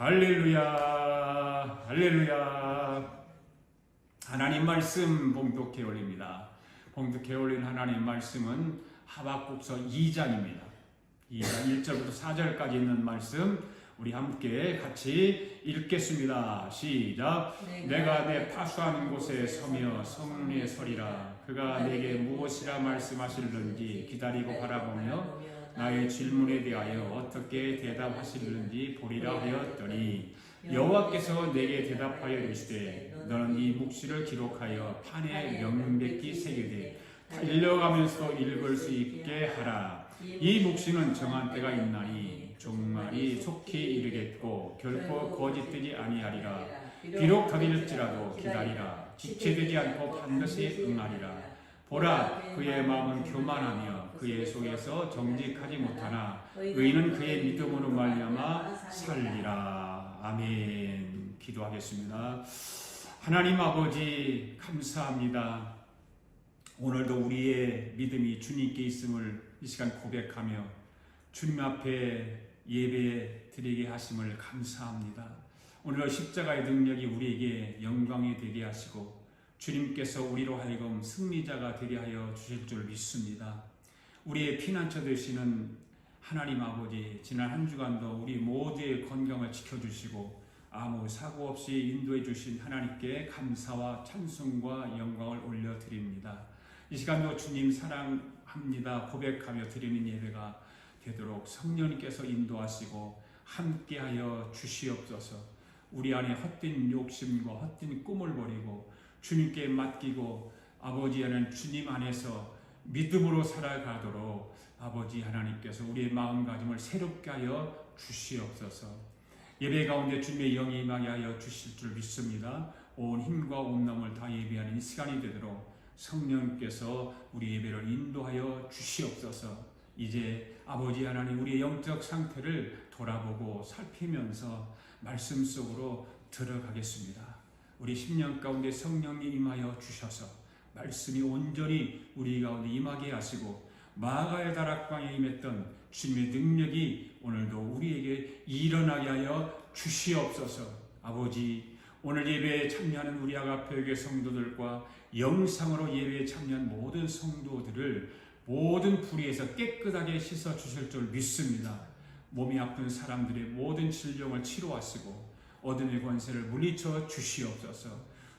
할렐루야, 할렐루야. 하나님 말씀 봉독해 올립니다. 봉독해 올린 하나님 말씀은 하박국서 2장입니다. 2장 1절부터 4절까지 있는 말씀 우리 함께 같이 읽겠습니다. 시작. 내가 내 파수하는 곳에 서며 성문에 서리라. 그가 내게 무엇이라 말씀하실는지 기다리고 바라보며 나의 질문에 대하여 어떻게 대답하시는지 보리라 하였더니 여호와께서 내게 대답하여 이르시되 너는 이 묵시를 기록하여 판에 명백히 새기되 달려가면서 읽을 수 있게 하라. 이 묵시는 정한 때가 있나니 종말이 속히 이르겠고 결코 거짓되지 아니하리라. 비록 더딜지라도 기다리라. 지체되지 않고 반드시 응하리라. 보라, 그의 마음은 교만하며 그의 속에서 정직하지 못하나 의인은 그의 믿음으로 말미암아 살리라. 아멘. 기도하겠습니다. 하나님 아버지 감사합니다. 오늘도 우리의 믿음이 주님께 있음을 이 시간 고백하며 주님 앞에 예배 드리게 하심을 감사합니다. 오늘 십자가의 능력이 우리에게 영광이 되게 하시고 주님께서 우리로 하여금 승리자가 되게 하여 주실 줄 믿습니다. 우리의 피난처 되시는 하나님 아버지, 지난 한 주간도 우리 모두의 건강을 지켜주시고 아무 사고 없이 인도해 주신 하나님께 감사와 찬송과 영광을 올려드립니다. 이 시간도 주님 사랑합니다 고백하며 드리는 예배가 되도록 성령님께서 인도하시고 함께하여 주시옵소서. 우리 안에 헛된 욕심과 헛된 꿈을 버리고 주님께 맡기고 아버지 하는 주님 안에서 믿음으로 살아가도록 아버지 하나님께서 우리의 마음가짐을 새롭게 하여 주시옵소서. 예배 가운데 주님의 영이 임하게 하여 주실 줄 믿습니다. 온 힘과 온 마음을 다 예배하는 이 시간이 되도록 성령께서 우리 예배를 인도하여 주시옵소서. 이제 아버지 하나님 우리의 영적 상태를 돌아보고 살피면서 말씀 속으로 들어가겠습니다. 우리 10년 가운데 성령님 임하여 주셔서 말씀이 온전히 우리 가운데 임하게 하시고 마가의 다락방에 임했던 주님의 능력이 오늘도 우리에게 일어나게 하여 주시옵소서. 아버지, 오늘 예배에 참여하는 우리 아가페교회 성도들과 영상으로 예배에 참여한 모든 성도들을 모든 불의에서 깨끗하게 씻어 주실 줄 믿습니다. 몸이 아픈 사람들의 모든 질병을 치료하시고 어둠의 권세를 물리쳐 주시옵소서.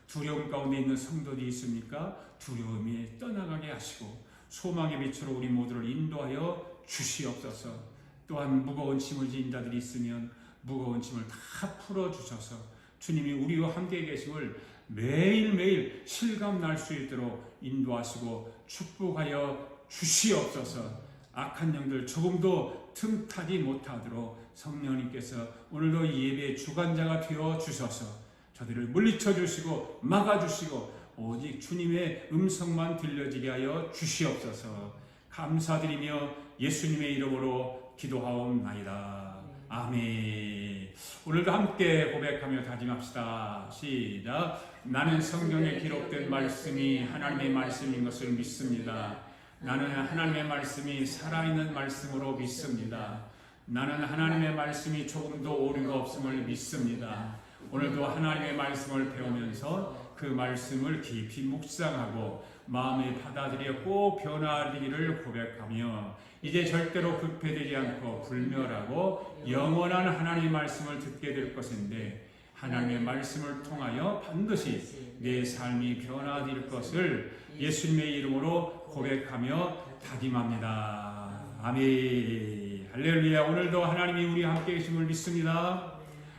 두려움 가운데 있는 성도들이 있습니까? 두려움이 떠나가게 하시고 소망의 빛으로 우리 모두를 인도하여 주시옵소서. 또한 무거운 짐을 지닌 자들이 있으면 무거운 짐을 다 풀어주셔서 주님이 우리와 함께 계심을 매일매일 실감날 수 있도록 인도하시고 축복하여 주시옵소서. 악한 영들 조금도 틈타지 못하도록 성령님께서 오늘도 예배의 주관자가 되어 주셔서 저들을 물리쳐 주시고 막아 주시고 오직 주님의 음성만 들려지게 하여 주시옵소서. 감사드리며 예수님의 이름으로 기도하옵나이다. 아멘. 오늘도 함께 고백하며 다짐합시다. 시작. 나는 성경에 기록된 말씀이 하나님의 말씀인 것을 믿습니다. 나는 하나님의 말씀이 살아있는 말씀으로 믿습니다. 나는 하나님의 말씀이 조금도 오류가 없음을 믿습니다. 오늘도 하나님의 말씀을 배우면서 그 말씀을 깊이 묵상하고 마음에 받아들여 꼭 변화되기를 고백하며 이제 절대로 급해되지 않고 불멸하고 영원한 하나님의 말씀을 듣게 될 것인데 하나님의 말씀을 통하여 반드시 내 삶이 변화될 것을 예수님의 이름으로 고백하며 다짐합니다. 아멘. 할렐루야. 오늘도 하나님이 우리와 함께 계심을 믿습니다.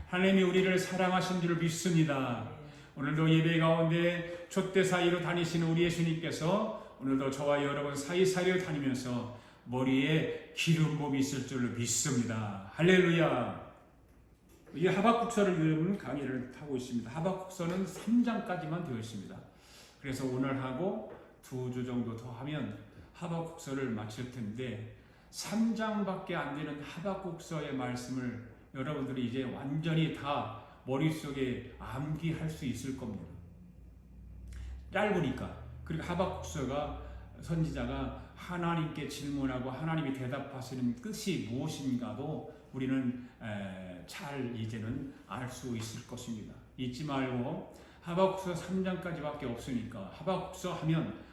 하나님이 우리를 사랑하신 줄을 믿습니다. 오늘도 예배 가운데 촛대 사이로 다니시는 우리 예수님께서 오늘도 저와 여러분 사이사이로 다니면서 머리에 기름 부음이 있을 줄로 믿습니다. 할렐루야. 이 하박국서를 여러분 강의를 하고 있습니다. 하박국서는 3장까지만 되어 있습니다. 그래서 오늘 하고 2주 정도 더 하면 하박국서를 마칠 텐데 3장밖에 안 되는 하박국서의 말씀을 여러분들이 이제 완전히 다 머릿속에 암기할 수 있을 겁니다. 짧으니까. 그리고 하박국서가 선지자가 하나님께 질문하고 하나님이 대답하시는 뜻이 무엇인가도 우리는 잘 이제는 알 수 있을 것입니다. 잊지 말고 하박국서 3장까지밖에 없으니까 하박국서 하면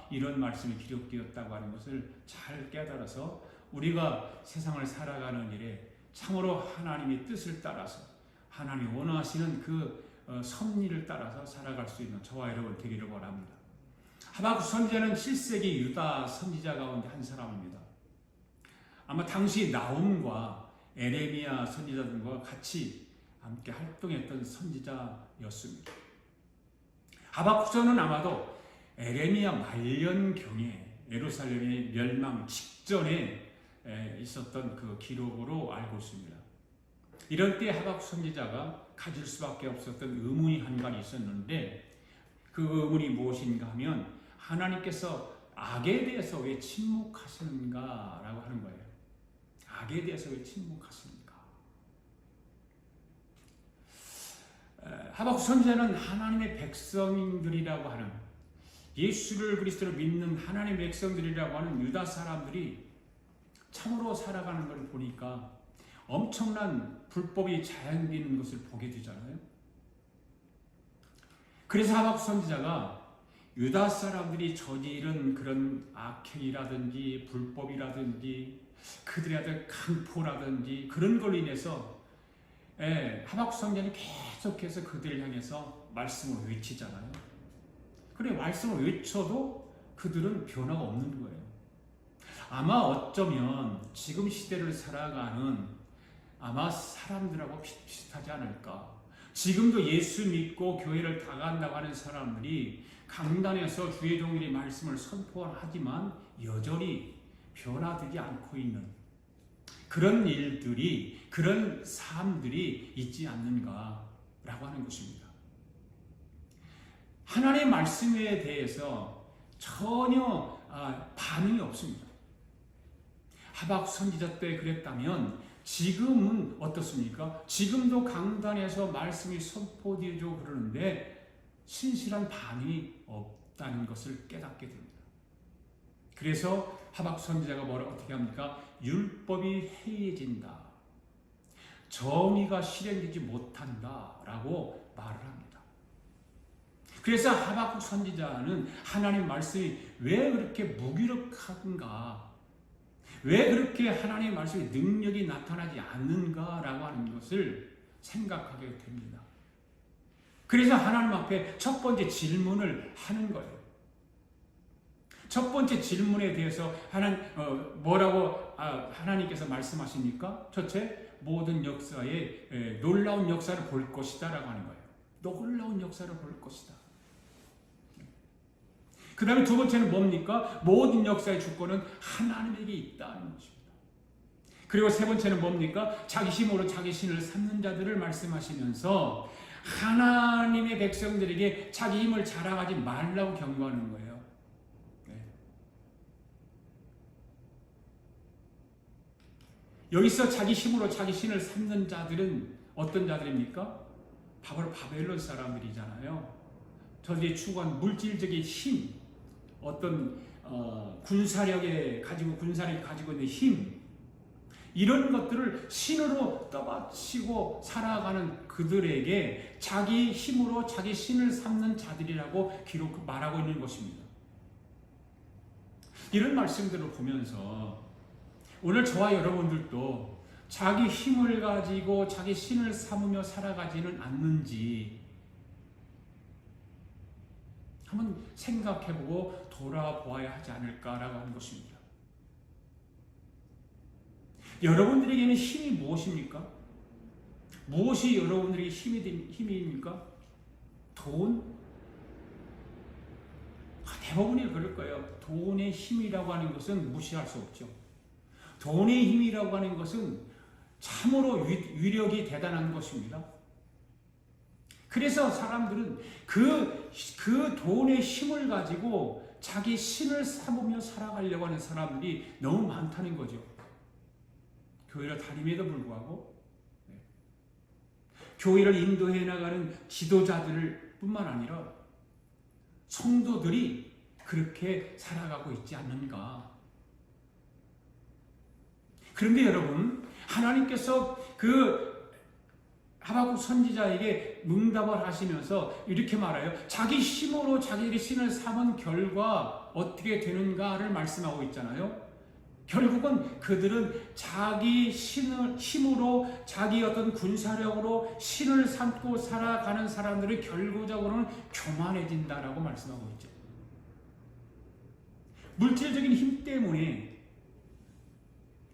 이런 말씀이 기록되었다고 하는 것을 잘 깨달아서 우리가 세상을 살아가는 일에 참으로 하나님의 뜻을 따라서 하나님이 원하시는 그 섭리를 따라서 살아갈 수 있는 저와 여러분 되기를 바랍니다. 하박국 선지자는 7세기 유다 선지자 가운데 한 사람입니다. 아마 당시 나훔과 에레미야 선지자들과 같이 함께 활동했던 선지자였습니다. 하박국서는 아마도 에레미야 말년경에 예루살렘의 멸망 직전에 있었던 그 기록으로 알고 있습니다. 이럴 때 하박국 선지자가 가질 수밖에 없었던 의문이 한 가지 있었는데 그 의문이 무엇인가 하면 하나님께서 악에 대해서 왜 침묵하시는가 라고 하는 거예요. 악에 대해서 왜 침묵하시는가. 하박국 선지자는 하나님의 백성들이라고 하는 예수를 그리스도로 믿는 하나님의 백성들이라고 하는 유다 사람들이 참으로 살아가는 걸 보니까 엄청난 불법이 자행되는 것을 보게 되잖아요. 그래서 하박국 선지자가 유다 사람들이 저지른 그런 악행이라든지 불법이라든지 그들의 어떤 강포라든지 그런 걸로 인해서 하박국 선지자는 계속해서 그들을 향해서 말씀을 외치잖아요. 그래 말씀을 외쳐도 그들은 변화가 없는 거예요. 아마 어쩌면 지금 시대를 살아가는 아마 사람들하고 비슷하지 않을까. 지금도 예수 믿고 교회를 다간다고 하는 사람들이 강단에서 주의 종일의 말씀을 선포하지만 여전히 변화되지 않고 있는 그런 일들이 그런 삶들이 있지 않는가라고 하는 것입니다. 하나님의 말씀에 대해서 전혀 반응이 없습니다. 하박국 선지자 때 그랬다면 지금은 어떻습니까? 지금도 강단에서 말씀이 선포되죠 그러는데 신실한 반응이 없다는 것을 깨닫게 됩니다. 그래서 하박국 선지자가 어떻게 합니까? 율법이 해이해진다. 정의가 실행되지 못한다 라고 말을 합니다. 그래서 하박국 선지자는 하나님 말씀이 왜 그렇게 무기력한가, 왜 그렇게 하나님의 말씀의 능력이 나타나지 않는가라고 하는 것을 생각하게 됩니다. 그래서 하나님 앞에 첫 번째 질문을 하는 거예요. 첫 번째 질문에 대해서 뭐라고 하나님께서 말씀하십니까? 첫째, 모든 역사에 놀라운 역사를 볼 것이다 라고 하는 거예요. 놀라운 역사를 볼 것이다. 그 다음에 두 번째는 뭡니까? 모든 역사의 주권은 하나님에게 있다는 것입니다. 그리고 세 번째는 뭡니까? 자기 힘으로 자기 신을 삼는 자들을 말씀하시면서 하나님의 백성들에게 자기 힘을 자랑하지 말라고 경고하는 거예요. 네. 여기서 자기 힘으로 자기 신을 삼는 자들은 어떤 자들입니까? 바로 바벨론 사람들이잖아요. 저들이 추구한 물질적인 힘, 어떤 군사력이 가지고 있는 힘, 이런 것들을 신으로 떠받치고 살아가는 그들에게 자기 힘으로 자기 신을 삼는 자들이라고 말하고 있는 것입니다. 이런 말씀들을 보면서 오늘 저와 여러분들도 자기 힘을 가지고 자기 신을 삼으며 살아가지는 않는지 한번 생각해보고 돌아보아야 하지 않을까라고 하는 것입니다. 여러분들에게는 힘이 무엇입니까? 무엇이 여러분들에게 힘입니까? 돈? 대부분이 그럴 거예요. 돈의 힘이라고 하는 것은 무시할 수 없죠. 돈의 힘이라고 하는 것은 참으로 위력이 대단한 것입니다. 그래서 사람들은 그 돈의 힘을 가지고 자기 신을 삼으며 살아가려고 하는 사람들이 너무 많다는 거죠. 교회를 다님에도 불구하고 교회를 인도해 나가는 지도자들 뿐만 아니라 성도들이 그렇게 살아가고 있지 않는가. 그런데 여러분, 하나님께서 그 하박국 선지자에게 응답을 하시면서 이렇게 말해요. 자기 힘으로 자기들이 신을 삼은 결과 어떻게 되는가를 말씀하고 있잖아요. 결국은 그들은 자기 힘으로 자기 어떤 군사력으로 신을 삼고 살아가는 사람들이 결국적으로는 교만해진다라고 말씀하고 있죠. 물질적인 힘 때문에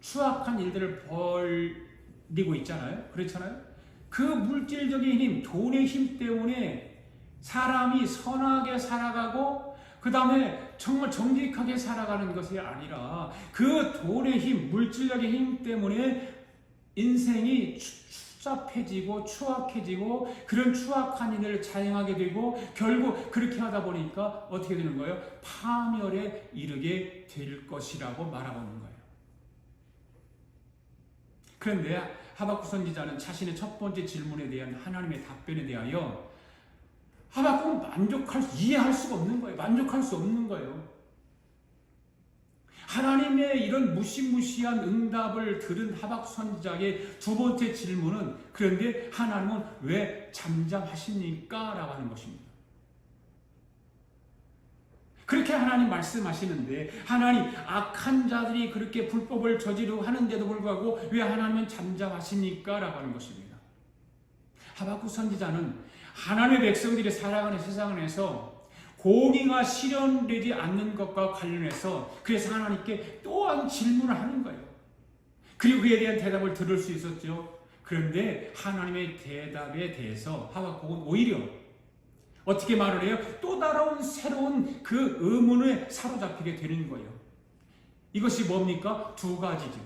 추악한 일들을 벌이고 있잖아요. 그렇잖아요. 그 물질적인 힘, 돈의 힘 때문에 사람이 선하게 살아가고 그 다음에 정말 정직하게 살아가는 것이 아니라 그 돈의 힘, 물질적인 힘 때문에 인생이 추잡해지고 추악해지고 그런 추악한 일을 자행하게 되고 결국 그렇게 하다 보니까 어떻게 되는 거예요? 파멸에 이르게 될 것이라고 말하고 있는 거예요. 그런데 하박국 선지자는 자신의 첫 번째 질문에 대한 하나님의 답변에 대하여 하박국은 이해할 수가 없는 거예요. 만족할 수 없는 거예요. 하나님의 이런 무시무시한 응답을 들은 하박국 선지자의 두 번째 질문은 그런데 하나님은 왜 잠잠하십니까? 라고 하는 것입니다. 그렇게 하나님 말씀하시는데 하나님 악한 자들이 그렇게 불법을 저지르고 하는데도 불구하고 왜 하나님은 잠잠하십니까? 라고 하는 것입니다. 하박국 선지자는 하나님의 백성들이 살아가는 세상 안에서 공의가 실현되지 않는 것과 관련해서 그래서 하나님께 또한 질문을 하는 거예요. 그리고 그에 대한 대답을 들을 수 있었죠. 그런데 하나님의 대답에 대해서 하박국은 오히려 어떻게 말을 해요? 또 다른 새로운 그 의문에 사로잡히게 되는 거예요. 이것이 뭡니까? 두 가지죠.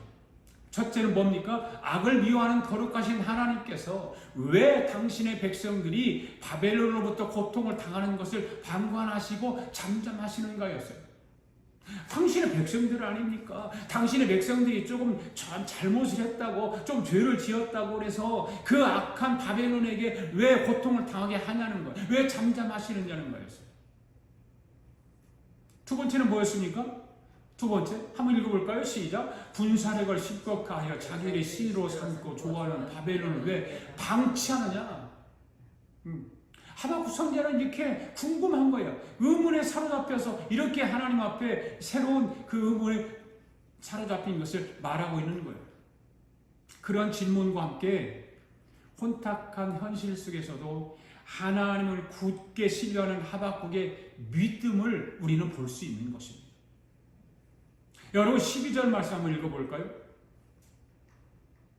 첫째는 뭡니까? 악을 미워하는 거룩하신 하나님께서 왜 당신의 백성들이 바벨론으로부터 고통을 당하는 것을 방관하시고 잠잠하시는가였어요. 당신의 백성들 아닙니까? 당신의 백성들이 조금 잘못을 했다고, 좀 죄를 지었다고 그래서 그 악한 바벨론에게 왜 고통을 당하게 하냐는 거예요. 왜 잠잠하시느냐는 거였어요. 두 번째는 뭐였습니까? 두 번째, 한번 읽어볼까요? 시작. 분사력을 십국하여 자기들의 신으로 삼고 좋아하는 바벨론을 왜 방치하느냐? 하박국 선지자는 이렇게 궁금한 거예요. 의문에 사로잡혀서 이렇게 하나님 앞에 새로운 그 의문에 사로잡힌 것을 말하고 있는 거예요. 그런 질문과 함께 혼탁한 현실 속에서도 하나님을 굳게 신뢰하는 하박국의 믿음을 우리는 볼 수 있는 것입니다. 여러분 12절 말씀 한번 읽어볼까요?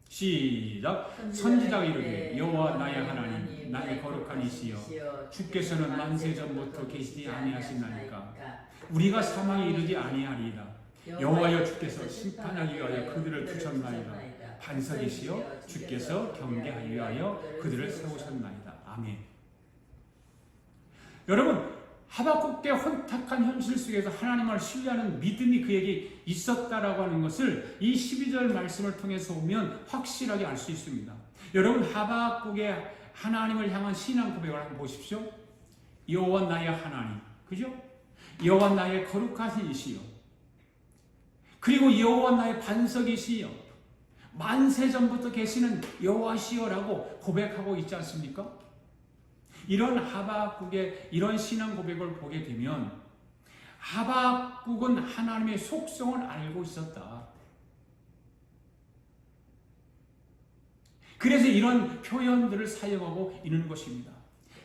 시작. 선지자가 이르되 여호와 나의 하나님 나의 거룩한 이시여 주께서는 만세전부터 계시지 아니하시나이까 우리가 사망에 이르지 아니하리이다. 여호와여 주께서 심판하기 위하여 그들을 두셨나이다. 반석이시여 주께서 경계하기 위하여 그들을 세우셨나이다. 아멘. 여러분 하박국의 혼탁한 현실 속에서 하나님을 신뢰하는 믿음이 그에게 있었다라고 하는 것을 이 12절 말씀을 통해서 보면 확실하게 알 수 있습니다. 여러분 하박국의 하나님을 향한 신앙 고백을 한번 보십시오. 여호와 나의 하나님, 그죠? 여호와 나의 거룩하신 이시여, 그리고 여호와 나의 반석이시여, 만세전부터 계시는 여호와시여라고 고백하고 있지 않습니까? 이런 하박국의 이런 신앙 고백을 보게 되면 하박국은 하나님의 속성을 알고 있었다. 그래서 이런 표현들을 사용하고 있는 것입니다.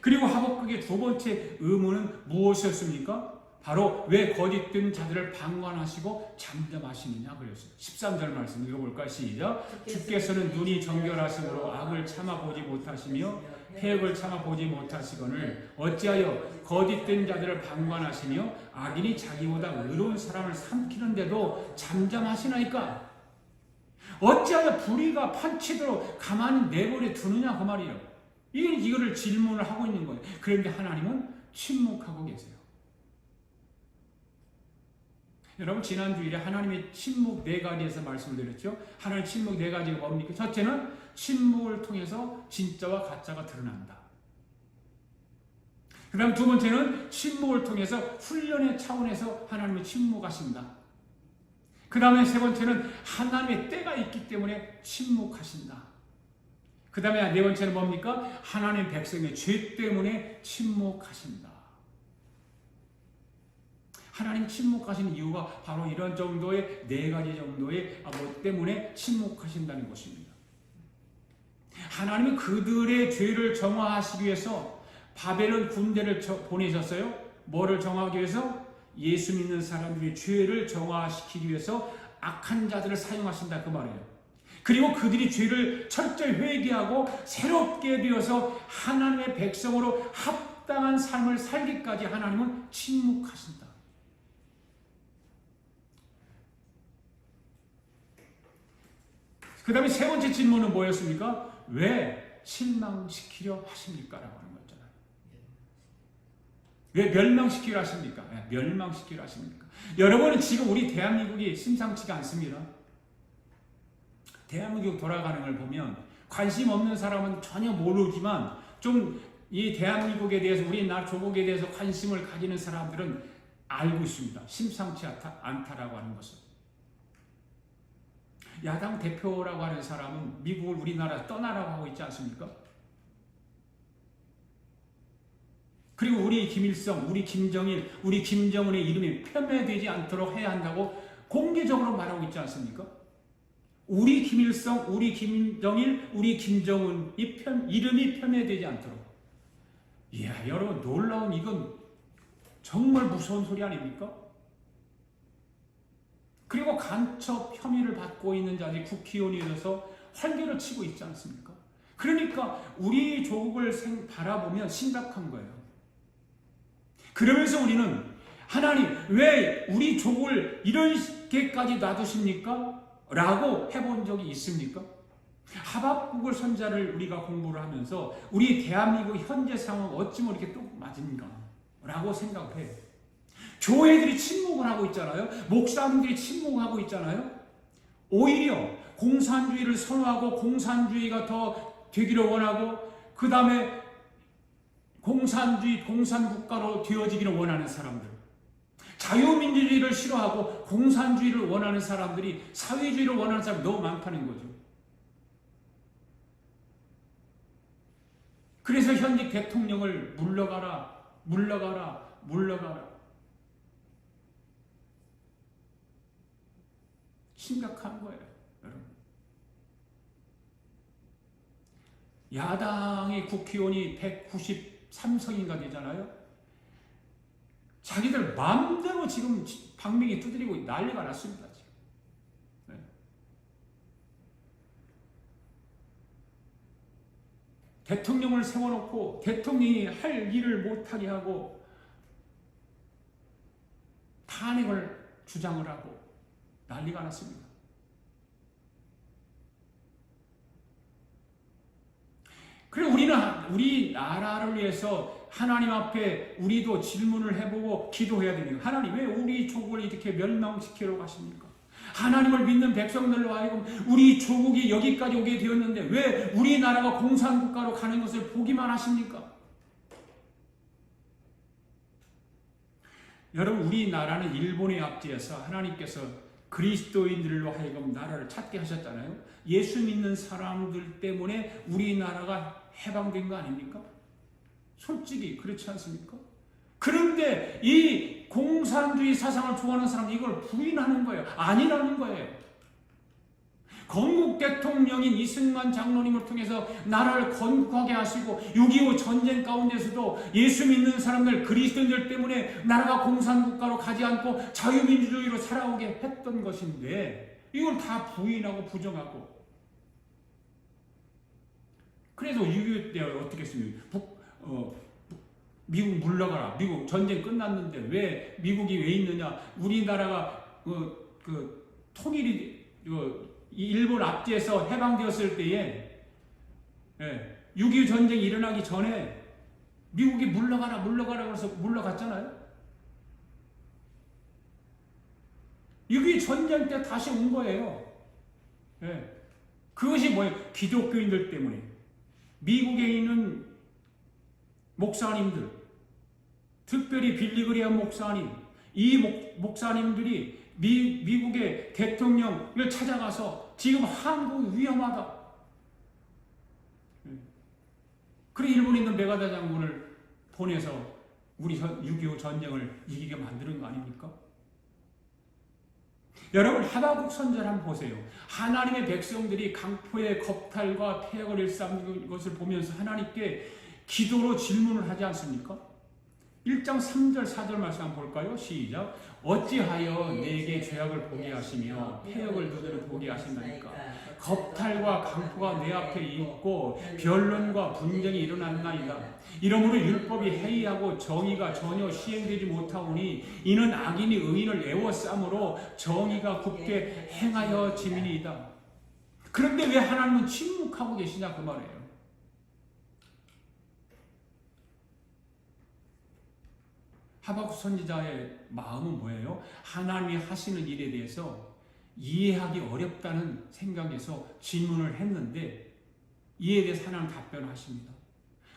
그리고 하박국의 두 번째 의문은 무엇이었습니까? 바로 왜 거짓된 자들을 방관하시고 잠잠하시느냐 그랬어요. 13절 말씀 읽어볼까요? 시작. 주께서는 눈이 정결하심으로 악을 참아보지 못하시며 해악을 참아보지 못하시거늘 어찌하여 거짓된 자들을 방관하시며 악인이 자기보다 의로운 사람을 삼키는데도 잠잠하시나이까? 어찌하여 불의가 판치도록 가만히 내버려 두느냐 그 말이에요. 이거를 질문을 하고 있는 거예요. 그런데 하나님은 침묵하고 계세요. 여러분 지난 주일에 하나님의 침묵 네 가지에서 말씀드렸죠. 하나님의 침묵 네 가지가 뭡니까? 첫째는 침묵을 통해서 진짜와 가짜가 드러난다. 그 다음 두 번째는 침묵을 통해서 훈련의 차원에서 하나님이 침묵하신다. 그 다음에 세 번째는 하나님의 때가 있기 때문에 침묵하신다. 그 다음에 네 번째는 뭡니까? 하나님 백성의 죄 때문에 침묵하신다. 하나님 침묵하시는 이유가 바로 이런 정도의 네 가지 정도의 뭐 때문에 침묵하신다는 것입니다. 하나님은 그들의 죄를 정화하시기 위해서 바벨론 군대를 보내셨어요. 뭐를 정화하기 위해서? 예수 믿는 사람들의 죄를 정화시키기 위해서 악한 자들을 사용하신다 그 말이에요. 그리고 그들이 죄를 철저히 회개하고 새롭게 되어서 하나님의 백성으로 합당한 삶을 살기까지 하나님은 침묵하신다. 그 다음에 세 번째 질문은 뭐였습니까? 왜 실망시키려 하십니까? 라고 하는 거잖아요. 왜 멸망시키려 하십니까? 멸망시키려 하십니까? 여러분은 지금 우리 대한민국이 심상치가 않습니다. 대한민국 돌아가는 걸 보면 관심 없는 사람은 전혀 모르지만 좀 이 대한민국에 대해서 우리나라 조국에 대해서 관심을 가지는 사람들은 알고 있습니다. 심상치 않다라고 하는 것을. 야당 대표라고 하는 사람은 미국을 우리나라 떠나라고 하고 있지 않습니까? 그리고 우리 김일성, 우리 김정일, 우리 김정은의 이름이 폄훼되지 않도록 해야 한다고 공개적으로 말하고 있지 않습니까? 우리 김일성, 우리 김정일, 우리 김정은 이름이 폄훼되지 않도록. 이야, 여러분 놀라운 이건 정말 무서운 소리 아닙니까? 그리고 간첩 혐의를 받고 있는 자들이 국회의원이 돼서 활개를 치고 있지 않습니까? 그러니까 우리 조국을 바라보면 심각한 거예요. 그러면서 우리는 하나님 왜 우리 조국을 이렇게까지 놔두십니까? 라고 해본 적이 있습니까? 하박국을 선자를 우리가 공부를 하면서 우리 대한민국 현재 상황 어찌면 이렇게 또 맞은가? 라고 생각을 해요. 교회들이 침묵을 하고 있잖아요. 목사님들이 침묵하고 있잖아요. 오히려 공산주의를 선호하고 공산주의가 더 되기를 원하고 그 다음에 공산국가로 되어지기를 원하는 사람들, 자유민주주의를 싫어하고 공산주의를 원하는 사람들이 사회주의를 원하는 사람이 너무 많다는 거죠. 그래서 현직 대통령을 물러가라. 심각한 거예요, 여러분. 야당의 국회의원이 193석인가 되잖아요. 자기들 마음대로 지금 방맹이 두드리고 난리가 났습니다. 지금. 네. 대통령을 세워놓고 대통령이 할 일을 못하게 하고 탄핵을 주장을 하고 난리가 났습니다. 그리고 우리는 우리 나라를 위해서 하나님 앞에 우리도 질문을 해보고 기도해야 됩니다. 하나님 왜 우리 조국을 이렇게 멸망시키러 가십니까? 하나님을 믿는 백성들로 하여금 우리 조국이 여기까지 오게 되었는데 왜 우리나라가 공산국가로 가는 것을 보기만 하십니까? 여러분 우리나라는 일본에 앞지어서 하나님께서 그리스도인들로 하여금 나라를 찾게 하셨잖아요. 예수 믿는 사람들 때문에 우리나라가 해방된 거 아닙니까? 솔직히 그렇지 않습니까? 그런데 이 공산주의 사상을 좋아하는 사람은 이걸 부인하는 거예요. 아니라는 거예요. 건국 대통령인 이승만 장로님을 통해서 나라를 건국하게 하시고 6.25 전쟁 가운데서도 예수 믿는 사람들 그리스도인들 때문에 나라가 공산국가로 가지 않고 자유민주주의로 살아오게 했던 것인데 이걸 다 부인하고 부정하고 그래서 6.25 때 어떻게 했습니까? 미국 물러가라. 미국 전쟁 끝났는데 왜 미국이 왜 있느냐? 우리나라가 통일이 일본 압제에서 해방되었을 때에 6.25 전쟁이 일어나기 전에 미국이 물러가라 그래서 물러갔잖아요. 6.25 전쟁 때 다시 온 거예요. 그것이 뭐예요? 기독교인들 때문에 미국에 있는 목사님들, 특별히 빌리그레암 목사님, 이 목사님들이 미국의 대통령을 찾아가서 지금 한국 위험하다. 그래 일본에 있는 메가다 장군을 보내서 우리 6.25 전쟁을 이기게 만드는 거 아닙니까? 여러분 하박국 선지자를 한번 보세요. 하나님의 백성들이 강포의 겁탈과 폐역을 일삼는 것을 보면서 하나님께 기도로 질문을 하지 않습니까? 1장 3절 4절 말씀 한번 볼까요? 시작. 어찌하여 내게 죄악을 보게 하시며 폐역을 너희를 보게 하신다니까. 겁탈과 강포가 내 앞에 있고 변론과 분쟁이 일어났나이다. 이러므로 율법이 해이하고 정의가 전혀 시행되지 못하오니 이는 악인이 의인을 애워싸므로 정의가 굳게 행하여 지민이다. 그런데 왜 하나님은 침묵하고 계시냐 그 말이에요. 하박국 선지자의 마음은 뭐예요? 하나님이 하시는 일에 대해서 이해하기 어렵다는 생각에서 질문을 했는데 이에 대해서 하나님 답변하십니다.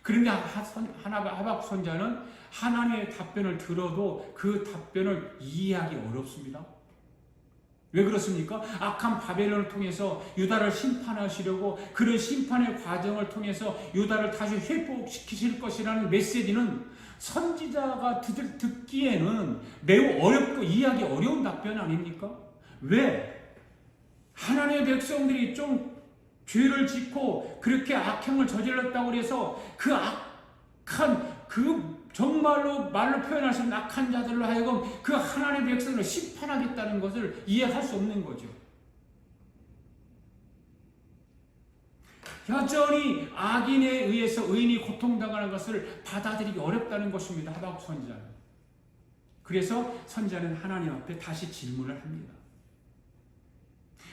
그런데 하박국 선지자는 하나님의 답변을 들어도 그 답변을 이해하기 어렵습니다. 왜 그렇습니까? 악한 바벨론을 통해서 유다를 심판하시려고 그런 심판의 과정을 통해서 유다를 다시 회복시키실 것이라는 메시지는 선지자가 듣기에는 매우 어렵고 이해하기 어려운 답변 아닙니까? 왜? 하나님의 백성들이 좀 죄를 짓고 그렇게 악행을 저질렀다고 해서 그 악한 정말로 말로 표현할 수 없는 악한 자들로 하여금 그 하나님의 백성을 심판하겠다는 것을 이해할 수 없는 거죠. 여전히 악인에 의해서 의인이 고통당하는 것을 받아들이기 어렵다는 것입니다. 하박국 선지자는. 그래서 선지자는 하나님 앞에 다시 질문을 합니다.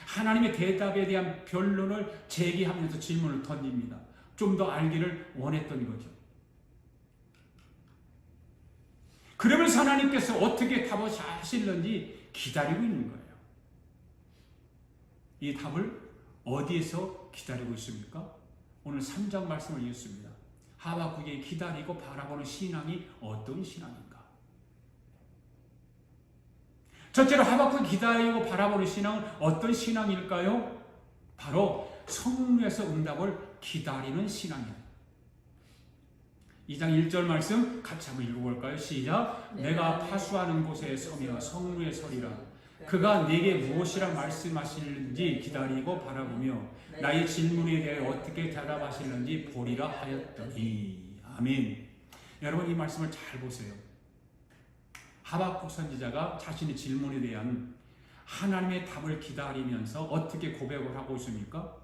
하나님의 대답에 대한 변론을 제기하면서 질문을 던집니다. 좀 더 알기를 원했던 거죠. 그러면서 하나님께서 어떻게 답을 하실는지 기다리고 있는 거예요. 이 답을 어디에서 기다리고 있습니까? 오늘 3장 말씀을 읽었습니다. 하박국이 기다리고 바라보는 신앙이 어떤 신앙인가? 첫째로 하박국이 기다리고 바라보는 신앙은 어떤 신앙일까요? 바로 성령에서 응답을 기다리는 신앙이에요. 2장 1절 말씀 같이 한번 읽어볼까요? 시작. 내가 파수하는 곳에 서며 성루에 서리라. 그가 내게 무엇이라 말씀하시는지 기다리고 바라보며 나의 질문에 대해 어떻게 대답하시는지 보리라 하였더니. 아멘. 여러분 이 말씀을 잘 보세요. 하박국 선지자가 자신의 질문에 대한 하나님의 답을 기다리면서 어떻게 고백을 하고 있습니까?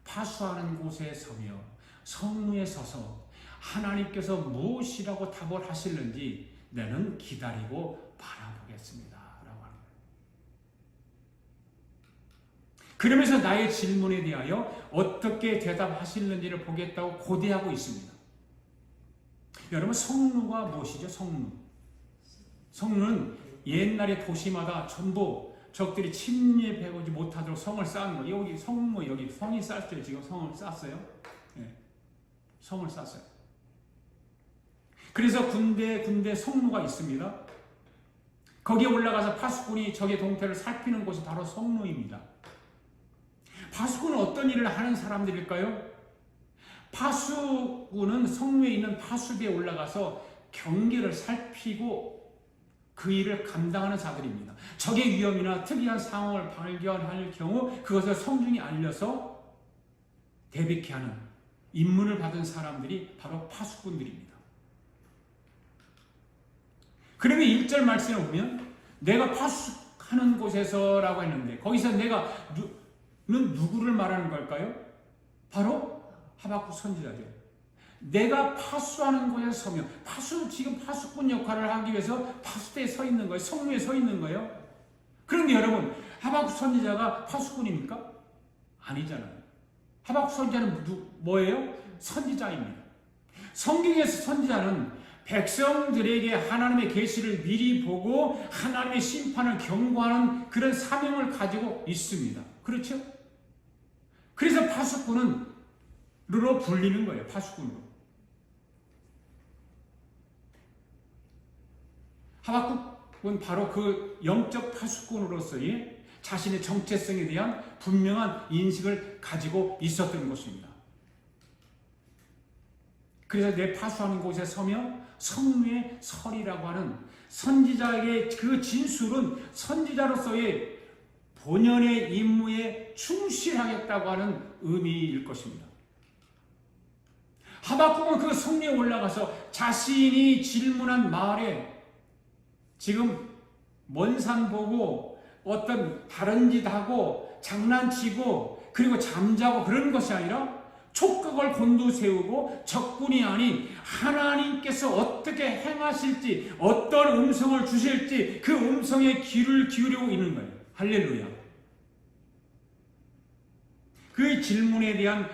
파수하는 곳에 서며 성루에 서서 하나님께서 무엇이라고 답을 하실는지 나는 기다리고 바라보겠습니다. 라고 하는 거예요. 그러면서 나의 질문에 대하여 어떻게 대답하실는지를 보겠다고 고대하고 있습니다. 여러분 성루가 무엇이죠? 성루는 옛날에 도시마다 전부 적들이 침입해오지 못하도록 성을 쌓은 거예요. 여기 성이 쌓았어요. 지금 성을 쌓았어요. 네. 성을 쌓았어요. 그래서 군대 성루가 있습니다. 거기에 올라가서 파수꾼이 적의 동태를 살피는 곳이 바로 성루입니다. 파수꾼은 어떤 일을 하는 사람들일까요? 파수꾼은 성루에 있는 파수대에 올라가서 경계를 살피고 그 일을 감당하는 자들입니다. 적의 위험이나 특이한 상황을 발견할 경우 그것을 성중에 알려서 대비케 하는 임무를 받은 사람들이 바로 파수꾼들입니다. 그러면 1절 말씀을 보면 내가 파수하는 곳에서 라고 했는데 거기서 내가 누구를 말하는 걸까요? 바로 하박국 선지자죠. 내가 파수하는 곳에 서며 지금 파수꾼 역할을 하기 위해서 파수대에 서 있는 거예요. 성루에 서 있는 거예요. 그런데 여러분 하박국 선지자가 파수꾼입니까? 아니잖아요. 하박국 선지자는 뭐예요? 선지자입니다. 성경에서 선지자는 백성들에게 하나님의 계시를 미리 보고 하나님의 심판을 경고하는 그런 사명을 가지고 있습니다. 그렇죠? 그래서 파수꾼으로 불리는 거예요. 파수꾼으로. 하박국 바로 그 영적 파수꾼으로서의 자신의 정체성에 대한 분명한 인식을 가지고 있었던 것입니다. 그래서 내 파수하는 곳에 서며 성류에 서리라고 하는 선지자에게 그 진술은 선지자로서의 본연의 임무에 충실하겠다고 하는 의미일 것입니다. 하박국은 그 성리에 올라가서 자신이 질문한 말에 지금 먼 산 보고 어떤 다른 짓 하고 장난치고 그리고 잠자고 그런 것이 아니라 촉각을 곤두세우고 적군이 아닌 하나님께서 어떻게 행하실지 어떤 음성을 주실지 그 음성에 귀를 기울이고 있는 거예요. 할렐루야. 그 질문에 대한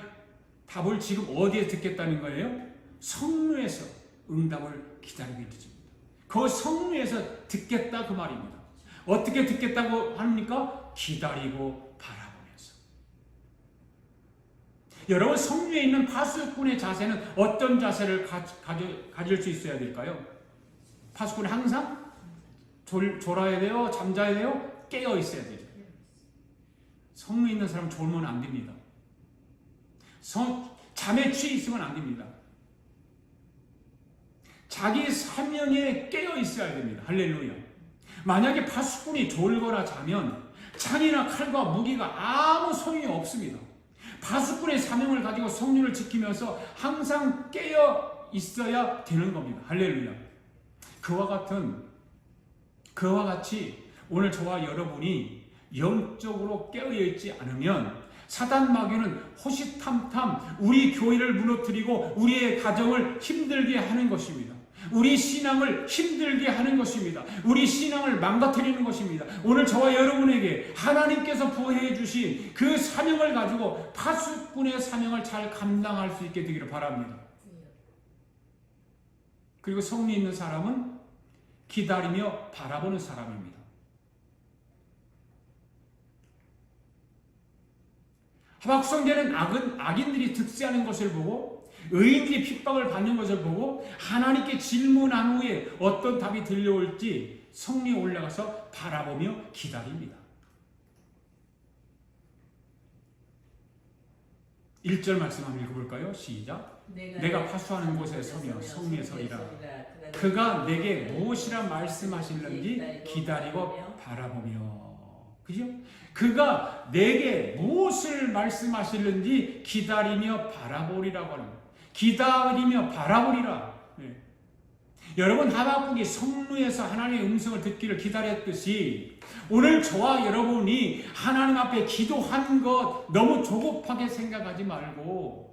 답을 지금 어디에 듣겠다는 거예요? 성루에서 응답을 기다리고 있습니다. 그 성루에서 듣겠다 그 말입니다. 어떻게 듣겠다고 합니까? 기다리고 바라보면서. 여러분 성루에 있는 파수꾼의 자세는 어떤 자세를 가질 수 있어야 될까요? 파수꾼은 항상 졸아야 돼요? 잠자야 돼요? 깨어 있어야 되죠. 성루에 있는 사람은 졸면 안 됩니다. 잠에 취해 있으면 안 됩니다. 자기 사명에 깨어 있어야 됩니다. 할렐루야. 만약에 파수꾼이 졸거나 자면 창이나 칼과 무기가 아무 소용이 없습니다. 파수꾼의 사명을 가지고 성륜을 지키면서 항상 깨어 있어야 되는 겁니다. 할렐루야. 그와 같이 오늘 저와 여러분이 영적으로 깨어있지 않으면 사단 마귀는 호시탐탐 우리 교회를 무너뜨리고 우리의 가정을 힘들게 하는 것입니다. 우리 신앙을 힘들게 하는 것입니다. 우리 신앙을 망가뜨리는 것입니다. 오늘 저와 여러분에게 하나님께서 부여해 주신 그 사명을 가지고 파수꾼의 사명을 잘 감당할 수 있게 되기를 바랍니다. 그리고 성리 있는 사람은 기다리며 바라보는 사람입니다. 하박성대는 악인들이 득세하는 것을 보고 의인들이 핍박을 받는 것을 보고 하나님께 질문한 후에 어떤 답이 들려올지 성리에 올라가서 바라보며 기다립니다. 1절 말씀 한번 읽어볼까요? 시작. 내가 파수하는 곳에 서며 성리에 서리라. 그가 내게 무엇이라 말씀하실는지 기다리고 바라보며. 그죠? 그가 내게 무엇을 말씀하실는지 기다리며 바라보리라고 하는 거예요. 기다리며 바라보리라. 네. 여러분 하박국이 성루에서 하나님의 음성을 듣기를 기다렸듯이 오늘 저와 여러분이 하나님 앞에 기도한 것 너무 조급하게 생각하지 말고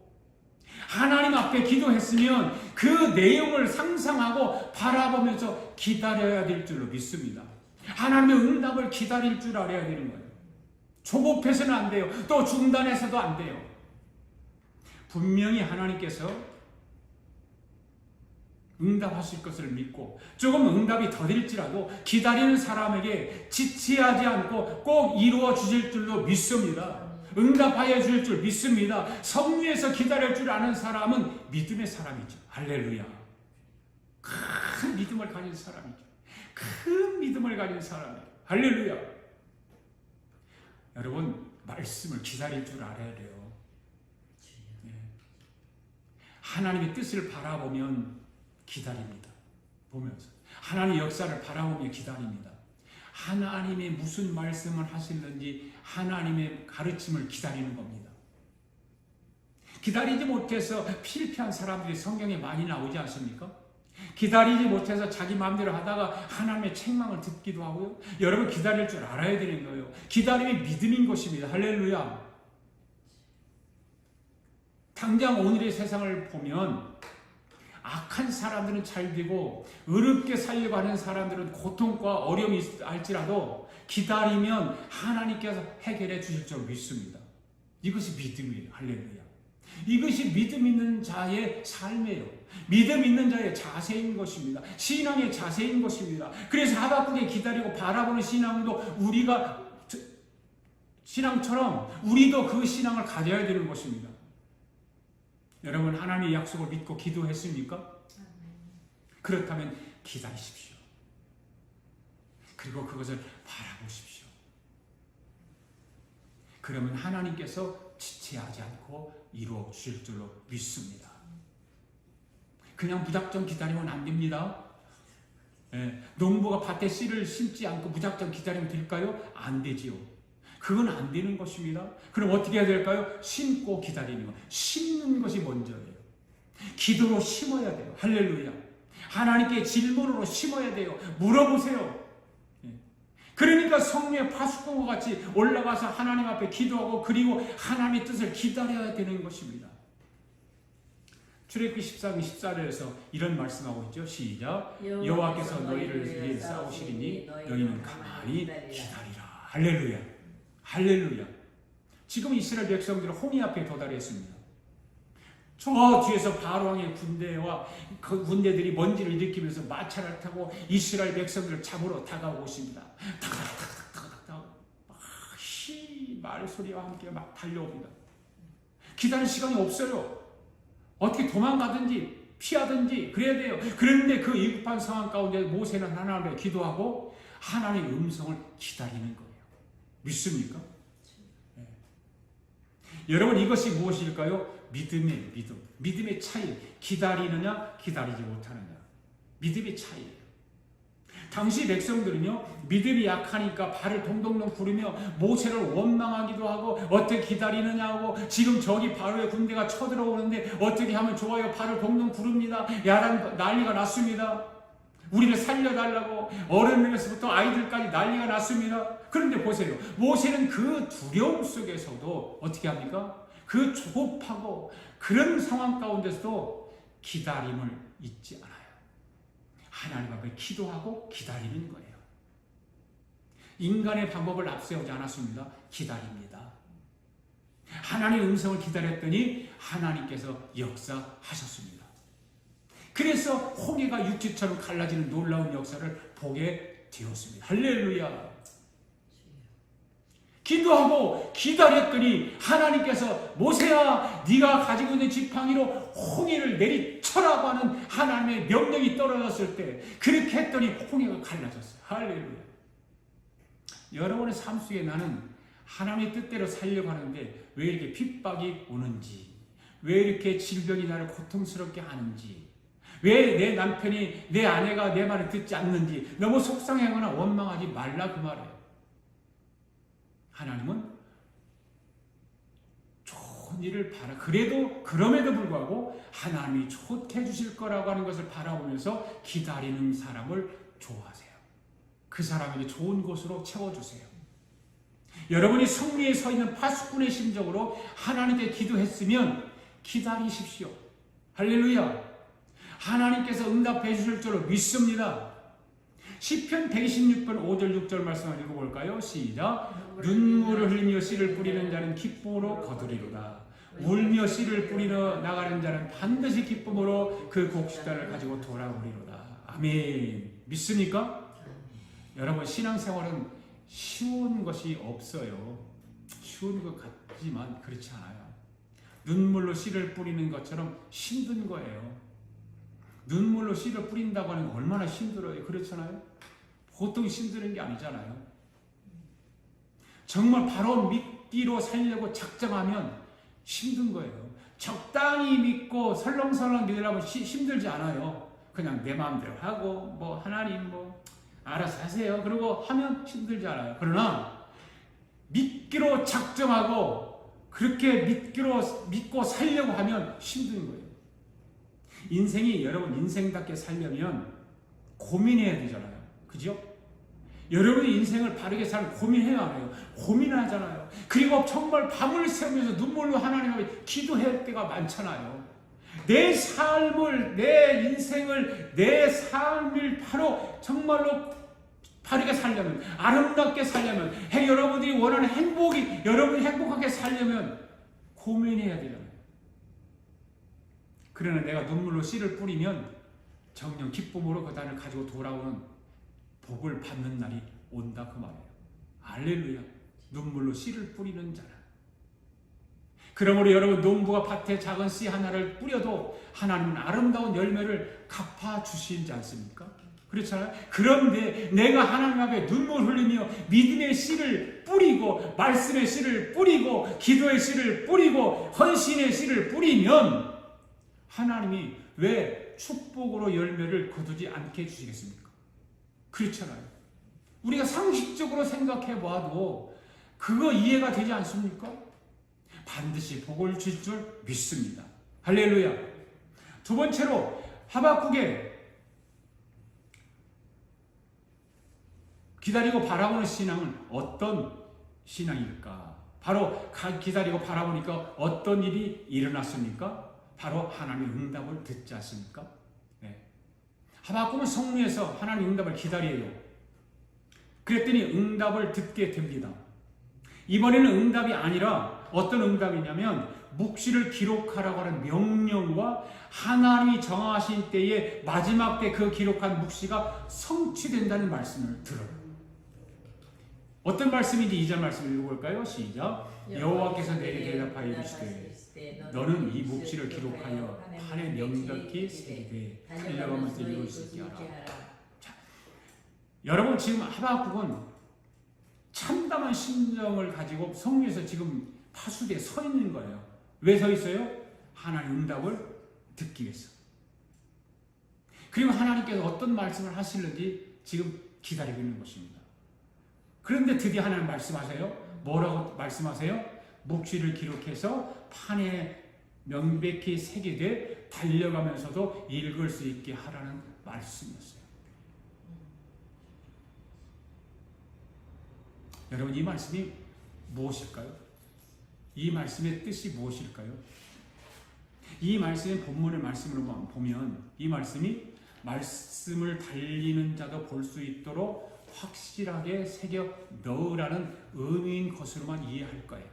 하나님 앞에 기도했으면 그 내용을 상상하고 바라보면서 기다려야 될 줄로 믿습니다. 하나님의 응답을 기다릴 줄 알아야 되는 거예요. 조급해서는 안 돼요. 또 중단해서도 안 돼요. 분명히 하나님께서 응답하실 것을 믿고 조금 응답이 더딜지라도 기다리는 사람에게 지체하지 않고 꼭 이루어 주실 줄로 믿습니다. 응답하여 주실 줄 믿습니다. 성리에서 기다릴 줄 아는 사람은 믿음의 사람이죠. 할렐루야. 큰 믿음을 가진 사람이죠. 큰 믿음을 가진 사람이에요. 할렐루야. 여러분 말씀을 기다릴 줄 알아야 돼요. 네. 하나님의 뜻을 바라보면 기다립니다. 보면서 하나님의 역사를 바라보며 기다립니다. 하나님의 무슨 말씀을 하시는지 하나님의 가르침을 기다리는 겁니다. 기다리지 못해서 실패한 사람들이 성경에 많이 나오지 않습니까? 기다리지 못해서 자기 마음대로 하다가 하나님의 책망을 듣기도 하고요. 여러분 기다릴 줄 알아야 되는 거예요. 기다림이 믿음인 것입니다. 할렐루야. 당장 오늘의 세상을 보면 악한 사람들은 잘 되고 어렵게 살려고 하는 사람들은 고통과 어려움이 할지라도 기다리면 하나님께서 해결해 주실 줄 믿습니다. 이것이 믿음이에요. 할렐루야. 이것이 믿음 있는 자의 삶이에요. 믿음 있는 자의 자세인 것입니다. 신앙의 자세인 것입니다. 그래서 하박국에 기다리고 바라보는 신앙도 우리가 신앙처럼 우리도 그 신앙을 가져야 되는 것입니다. 여러분 하나님의 약속을 믿고 기도했습니까? 그렇다면 기다리십시오. 그리고 그것을 바라보십시오. 그러면 하나님께서 지체하지 않고 이루어 주실 줄로 믿습니다. 그냥 무작정 기다리면 안 됩니다. 농부가 밭에 씨를 심지 않고 무작정 기다리면 될까요? 안 되지요. 그건 안 되는 것입니다. 그럼 어떻게 해야 될까요? 심고 기다리는 것. 심는 것이 먼저예요. 기도로 심어야 돼요. 할렐루야. 하나님께 질문으로 심어야 돼요. 물어보세요. 그러니까 성령의 파수꾼과 같이 올라가서 하나님 앞에 기도하고 그리고 하나님의 뜻을 기다려야 되는 것입니다. 출애굽기 14장 14절에서 이런 말씀하고 있죠. 시작. 여호와께서 너희를 위해 싸우시리니 너희는 가만히 기다리라. 할렐루야. 할렐루야. 지금 이스라엘 백성들은 홍해 앞에 도달했습니다. 저 뒤에서 바로왕의 군대와 그 군대들이 먼지를 일으키면서 마차를 타고 이스라엘 백성들을 잡으러 다가오고 있습니다. 다가닥다가닥다가닥 말소리와 함께 막 달려옵니다. 기다릴 시간이 없어요. 어떻게 도망가든지 피하든지 그래야 돼요. 그런데 그 위급한 상황 가운데 모세는 하나님께 기도하고 하나님의 음성을 기다리는 거예요. 믿습니까? 네. 여러분 이것이 무엇일까요? 믿음의 믿음. 믿음의 차이. 기다리느냐 기다리지 못하느냐. 믿음의 차이예요. 당시 백성들은요 믿음이 약하니까 발을 동동동 구르며 모세를 원망하기도 하고 어떻게 기다리느냐 하고 지금 저기 바로의 군대가 쳐들어오는데 어떻게 하면 좋아요. 발을 동동 구릅니다. 야단 난리가 났습니다. 우리를 살려달라고 어른에서부터 아이들까지 난리가 났습니다. 그런데 보세요. 모세는 그 두려움 속에서도 어떻게 합니까? 그 조급하고 그런 상황 가운데서도 기다림을 잊지 않아요. 하나님 앞에 기도하고 기다리는 거예요. 인간의 방법을 앞세우지 않았습니다. 기다립니다. 하나님의 음성을 기다렸더니 하나님께서 역사하셨습니다. 그래서 홍해가 육지처럼 갈라지는 놀라운 역사를 보게 되었습니다. 할렐루야. 기도하고 기다렸더니 하나님께서 모세야 네가 가지고 있는 지팡이로 홍해를 내리쳐라고 하는 하나님의 명령이 떨어졌을 때 그렇게 했더니 홍해가 갈라졌어요. 할렐루야. 여러분의 삶 속에 나는 하나님의 뜻대로 살려고 하는데 왜 이렇게 핍박이 오는지, 왜 이렇게 질병이 나를 고통스럽게 하는지, 왜 내 남편이 내 아내가 내 말을 듣지 않는지 너무 속상해하거나 원망하지 말라 그 말이에요. 하나님은 좋은 일을 그럼에도 불구하고 하나님이 좋게 해주실 거라고 하는 것을 바라보면서 기다리는 사람을 좋아하세요. 그 사람에게 좋은 곳으로 채워주세요. 여러분이 승리에 서 있는 파수꾼의 심정으로 하나님께 기도했으면 기다리십시오. 할렐루야. 하나님께서 응답해 주실 줄로 믿습니다. 시편 126편 5절 6절 말씀을 읽어볼까요? 시작. 눈물을 흘리며 씨를 뿌리는 자는 기쁨으로 거두리로다. 울며 씨를 뿌리러 나가는 자는 반드시 기쁨으로 그 곡식단을 가지고 돌아오리로다. 아멘. 믿습니까? 여러분 신앙생활은 쉬운 것이 없어요. 쉬운 것 같지만 그렇지 않아요. 눈물로 씨를 뿌리는 것처럼 힘든 거예요. 눈물로 씨를 뿌린다고 하는 건 얼마나 힘들어요. 그렇잖아요. 보통 힘드는 게 아니잖아요. 정말 바로 믿기로 살려고 작정하면 힘든 거예요. 적당히 믿고 설렁설렁 믿으려면 힘들지 않아요. 그냥 내 마음대로 하고 뭐 하나님 뭐 알아서 하세요. 그러고 하면 힘들지 않아요. 그러나 믿기로 작정하고 그렇게 믿고 살려고 하면 힘든 거예요. 인생이 여러분 인생답게 살려면 고민해야 되잖아요. 그죠? 여러분이 인생을 바르게 살면 고민해야 해요. 고민하잖아요. 그리고 정말 밤을 새우면서 눈물로 하나님 앞에 기도할 때가 많잖아요. 내 삶을, 내 인생을, 내 삶을 바로 정말로 바르게 살려면, 아름답게 살려면, 여러분들이 원하는 여러분이 행복하게 살려면 고민해야 되잖아요. 그러나 내가 눈물로 씨를 뿌리면 정녕 기쁨으로 그 단을 가지고 돌아오는 복을 받는 날이 온다 그 말이에요. 할렐루야. 눈물로 씨를 뿌리는 자라. 그러므로 여러분 농부가 밭에 작은 씨 하나를 뿌려도 하나님은 아름다운 열매를 갚아주시지 않습니까? 그렇잖아요. 그런데 내가 하나님 앞에 눈물 흘리며 믿음의 씨를 뿌리고 말씀의 씨를 뿌리고 기도의 씨를 뿌리고 헌신의 씨를 뿌리면 하나님이 왜 축복으로 열매를 거두지 않게 해주시겠습니까? 그렇잖아요. 우리가 상식적으로 생각해 봐도 그거 이해가 되지 않습니까? 반드시 복을 줄 줄 믿습니다. 할렐루야. 두 번째로 하박국의 기다리고 바라보는 신앙은 어떤 신앙일까? 바로 기다리고 바라보니까 어떤 일이 일어났습니까? 바로 하나님의 응답을 듣지 않습니까? 네. 하박국은 성문에서 하나님의 응답을 기다려요. 그랬더니 응답을 듣게 됩니다. 이번에는 응답이 아니라 어떤 응답이냐면 묵시를 기록하라고 하는 명령과 하나님이 정하신 때에 마지막 때 그 기록한 묵시가 성취된다는 말씀을 들어요. 어떤 말씀인지 2절 말씀을 읽어볼까요? 시작. 여호와께서 내게 대답하여 이르시되 너는 이 묵시를 기록하여 판에 명백히 새기되 달려가면서 읽을 수 있게 하라. 자, 여러분 지금 하박국은 참담한 심정을 가지고 성문에서 지금 파수대에 서 있는 거예요. 왜 서 있어요? 하나님 응답을 듣기 위해서. 그리고 하나님께서 어떤 말씀을 하실는지 지금 기다리고 있는 것입니다. 그런데 드디어 하나님 말씀하세요. 뭐라고 말씀하세요? 묵시를 기록해서 판에 명백히 새기되 달려가면서도 읽을 수 있게 하라는 말씀이었어요. 여러분 이 말씀이 무엇일까요? 이 말씀의 뜻이 무엇일까요? 이 말씀의 본문의 말씀으로 보면 이 말씀이 말씀을 달리는 자도 볼 수 있도록 확실하게 새겨 넣으라는 의미인 것으로만 이해할 거예요.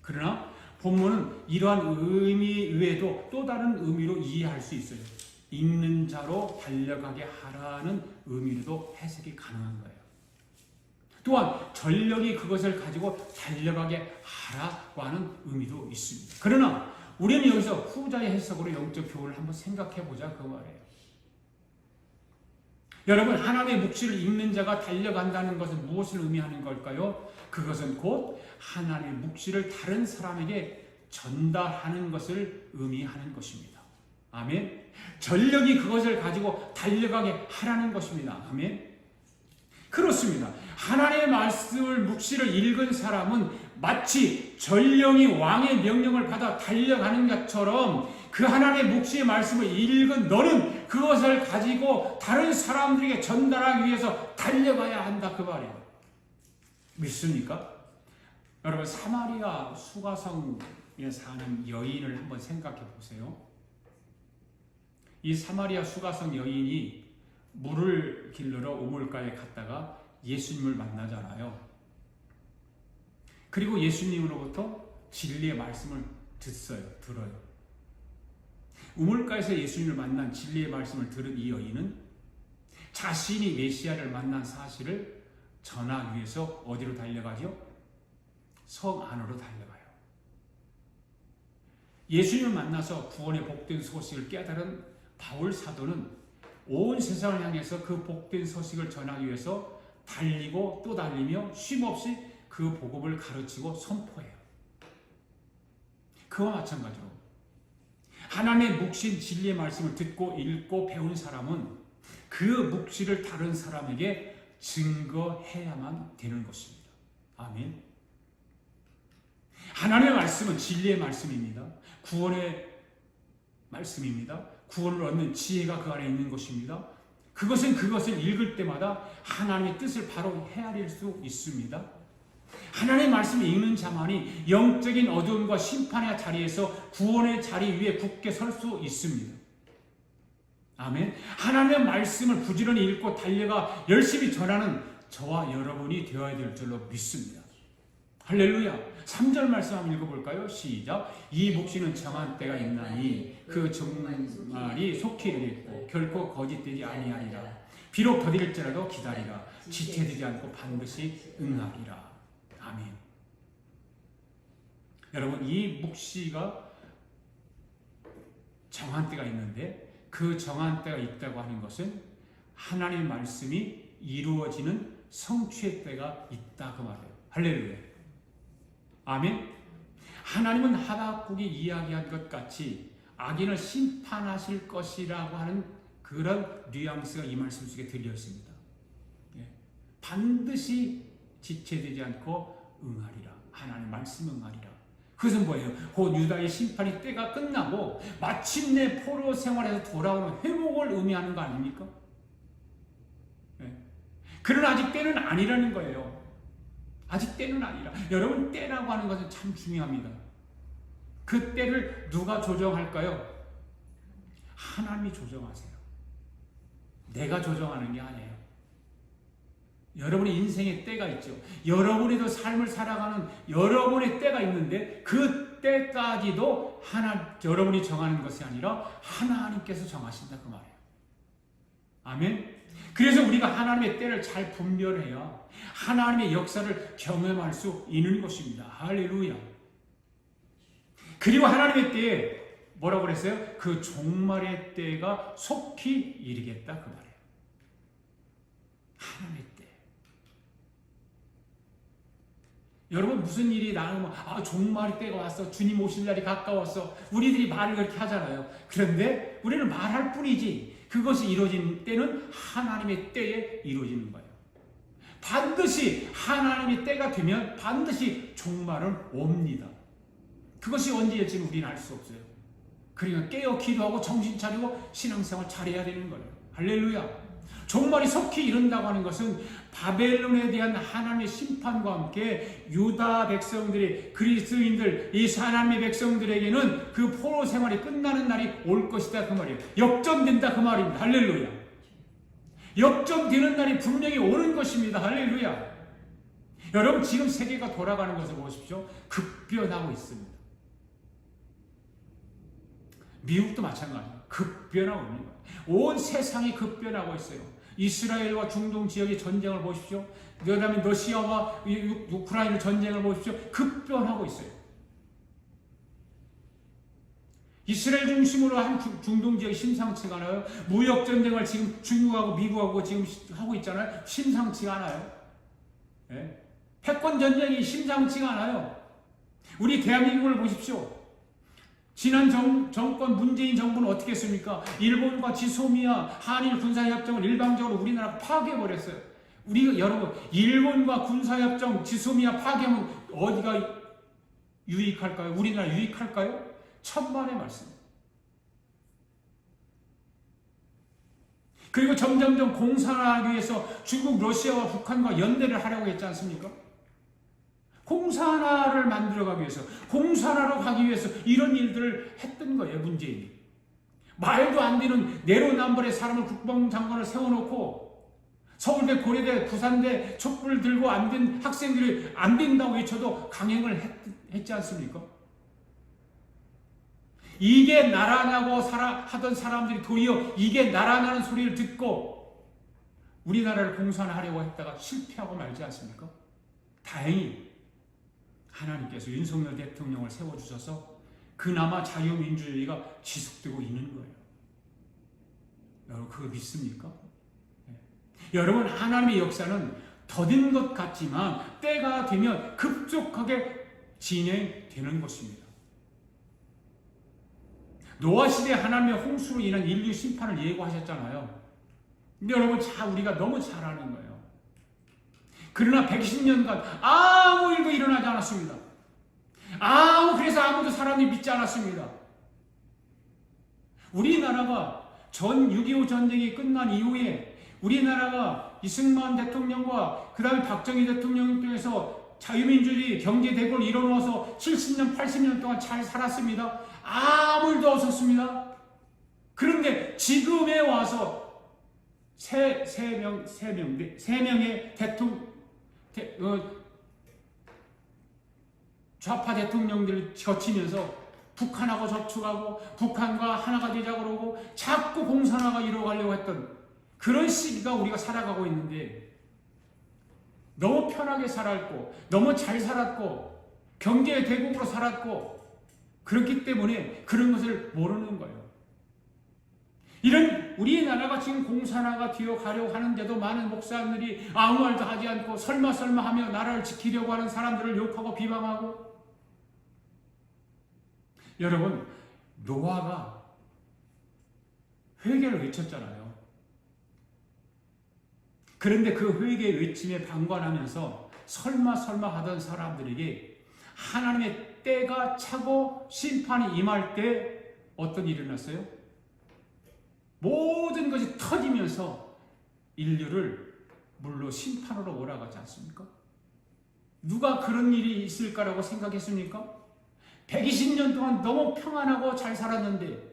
그러나 본문은 이러한 의미 외에도 또 다른 의미로 이해할 수 있어요. 읽는 자로 달려가게 하라는 의미로도 해석이 가능한 거예요. 또한 전력이 그것을 가지고 달려가게 하라고 하는 의미도 있습니다. 그러나 우리는 여기서 후자의 해석으로 영적 교훈을 한번 생각해 보자 그 말이에요. 여러분 하나님의 묵시를 읽는 자가 달려간다는 것은 무엇을 의미하는 걸까요? 그것은 곧 하나님의 묵시를 다른 사람에게 전달하는 것을 의미하는 것입니다. 아멘. 전력이 그것을 가지고 달려가게 하라는 것입니다. 아멘. 그렇습니다. 하나님의 말씀을 묵시를 읽은 사람은 마치 전령이 왕의 명령을 받아 달려가는 것처럼 그 하나님의 묵시의 말씀을 읽은 너는 그것을 가지고 다른 사람들에게 전달하기 위해서 달려가야 한다 그 말이에요. 믿습니까? 여러분 사마리아 수가성에 사는 여인을 한번 생각해 보세요. 이 사마리아 수가성 여인이 물을 길러러 우물가에 갔다가 예수님을 만나잖아요. 그리고 예수님으로부터 진리의 말씀을 들어요. 우물가에서 예수님을 만난 진리의 말씀을 들은 이 여인은 자신이 메시아를 만난 사실을 전하기 위해서 어디로 달려가죠? 성 안으로 달려가요. 예수님을 만나서 구원의 복된 소식을 깨달은 바울 사도는 온 세상을 향해서 그 복된 소식을 전하기 위해서 달리고 또 달리며 쉼없이 그 복음을 가르치고 선포해요. 그와 마찬가지로 하나님의 묵신 진리의 말씀을 듣고 읽고 배운 사람은 그 묵시를 다른 사람에게 증거해야만 되는 것입니다. 아멘. 하나님의 말씀은 진리의 말씀입니다. 구원의 말씀입니다. 구원을 얻는 지혜가 그 안에 있는 것입니다. 그것을 읽을 때마다 하나님의 뜻을 바로 헤아릴 수 있습니다. 하나님의 말씀을 읽는 자만이 영적인 어두움과 심판의 자리에서 구원의 자리 위에 굳게 설 수 있습니다. 아멘. 하나님의 말씀을 부지런히 읽고 달려가 열심히 전하는 저와 여러분이 되어야 될 줄로 믿습니다. 할렐루야. 3절 말씀 한번 읽어볼까요? 시작. 이 묵시는 정한 때가 있나니 그 정말이 속히 이르겠고 결코 거짓되지 아니하리라. 비록 더딜지라도 기다리라. 지체되지 않고 반드시 응하리라. 아멘. 여러분 이 묵시가 정한 때가 있는데 그 정한 때가 있다고 하는 것은 하나님의 말씀이 이루어지는 성취의 때가 있다 그 말이에요. 할렐루야. 아멘. 하나님은 하박국이 이야기한 것 같이 악인을 심판하실 것이라고 하는 그런 뉘앙스가 이 말씀 속에 들려 있습니다. 반드시 지체되지 않고 응하리라. 하나님 말씀 응하리라. 그것은 뭐예요? 곧 유다의 심판이 때가 끝나고 마침내 포로 생활에서 돌아오는 회복을 의미하는 거 아닙니까? 그러나 아직 때는 아니라는 거예요. 아직 때는 아니라. 여러분, 때라고 하는 것은 참 중요합니다. 그 때를 누가 조정할까요? 하나님이 조정하세요. 내가 조정하는 게 아니에요. 여러분의 인생의 때가 있죠. 여러분의도 삶을 살아가는 여러분의 때가 있는데 그 때까지도 여러분이 정하는 것이 아니라 하나님께서 정하신다 그 말이에요. 아멘. 그래서 우리가 하나님의 때를 잘 분별해야 하나님의 역사를 경험할 수 있는 것입니다. 할렐루야. 그리고 하나님의 때에 뭐라고 그랬어요? 그 종말의 때가 속히 이르겠다 그 말이에요. 하나님의 때. 여러분, 무슨 일이 나면 종말의 때가 왔어. 주님 오실 날이 가까웠어. 우리들이 말을 그렇게 하잖아요. 그런데 우리는 말할 뿐이지 그것이 이루어진 때는 하나님의 때에 이루어지는 거예요. 반드시 하나님의 때가 되면 반드시 종말은 옵니다. 그것이 언제일지는 우리는 알 수 없어요. 그러니까 깨어 기도하고 정신 차리고 신앙생활 잘해야 되는 거예요. 할렐루야. 종말이 속히 이른다고 하는 것은 바벨론에 대한 하나님의 심판과 함께 유다 백성들이 그리스도인들 이 하나님의 백성들에게는 그 포로 생활이 끝나는 날이 올 것이다 그 말이에요. 역전된다 그 말입니다. 할렐루야. 역전되는 날이 분명히 오는 것입니다. 할렐루야. 여러분, 지금 세계가 돌아가는 것을 보십시오. 급변하고 있습니다. 미국도 마찬가지예요. 급변하고 있는 거예요. 온 세상이 급변하고 있어요. 이스라엘과 중동 지역의 전쟁을 보십시오. 그 다음에 러시아와 우크라이나 전쟁을 보십시오. 급변하고 있어요. 이스라엘 중심으로 한 중동 지역이 심상치가 않아요. 무역 전쟁을 지금 중국하고 미국하고 지금 하고 있잖아요. 심상치가 않아요. 네? 패권 전쟁이 심상치가 않아요. 우리 대한민국을 보십시오. 지난 정권 문재인 정부는 어떻게 했습니까? 일본과 지소미아 한일 군사협정을 일방적으로 우리나라 파괴해버렸어요. 여러분, 일본과 군사협정 지소미아 파괴하면 어디가 유익할까요? 우리나라 유익할까요? 천만의 말씀. 그리고 점점점 공산화하기 위해서 중국, 러시아와 북한과 연대를 하려고 했지 않습니까? 공산화를 만들어가기 위해서, 공산화로 가기 위해서 이런 일들을 했던 거예요, 문재인이. 말도 안 되는 내로남불의 사람을 국방장관을 세워놓고 서울대, 고려대, 부산대 촛불을 들고 안 된 학생들이 안 된다고 외쳐도 강행을 했지 않습니까? 이게 나라냐고 하던 사람들이 도리어 이게 나라냐는 소리를 듣고 우리나라를 공산화하려고 했다가 실패하고 말지 않습니까? 다행히 하나님께서 윤석열 대통령을 세워주셔서 그나마 자유민주주의가 지속되고 있는 거예요. 여러분, 그거 믿습니까? 네. 여러분, 하나님의 역사는 더딘 것 같지만 때가 되면 급속하게 진행되는 것입니다. 노아 시대 하나님의 홍수로 인한 인류 심판을 예고하셨잖아요. 근데 여러분, 우리가 너무 잘 아는 거예요. 그러나 120년간 아무 일도 일어나지 않았습니다. 그래서 아무도 사람이 믿지 않았습니다. 우리나라가 전 6.25 전쟁이 끝난 이후에 우리나라가 이승만 대통령과 그 다음에 박정희 대통령 통해서 자유민주주의 경제대국을 이뤄놓아서 70년, 80년 동안 잘 살았습니다. 아무 일도 없었습니다. 그런데 지금에 와서 세 명의 좌파 대통령들을 거치면서 북한하고 접촉하고 북한과 하나가 되자고 그러고 자꾸 공산화가 이루어가려고 했던 그런 시기가 우리가 살아가고 있는데 너무 편하게 살았고 너무 잘 살았고 경제의 대국으로 살았고 그렇기 때문에 그런 것을 모르는 거예요. 이런 우리나라가 지금 공산화가 되어가려고 하는데도 많은 목사들이 아무 말도 하지 않고 설마 하며 나라를 지키려고 하는 사람들을 욕하고 비방하고. 여러분, 노아가 회개를 외쳤잖아요. 그런데 그 회개 외침에 방관하면서 설마 하던 사람들에게 하나님의 때가 차고 심판이 임할 때 어떤 일이 일어났어요? 모든 것이 터지면서 인류를 물로 심판으로 몰아가지 않습니까? 누가 그런 일이 있을까라고 생각했습니까? 120년 동안 너무 평안하고 잘 살았는데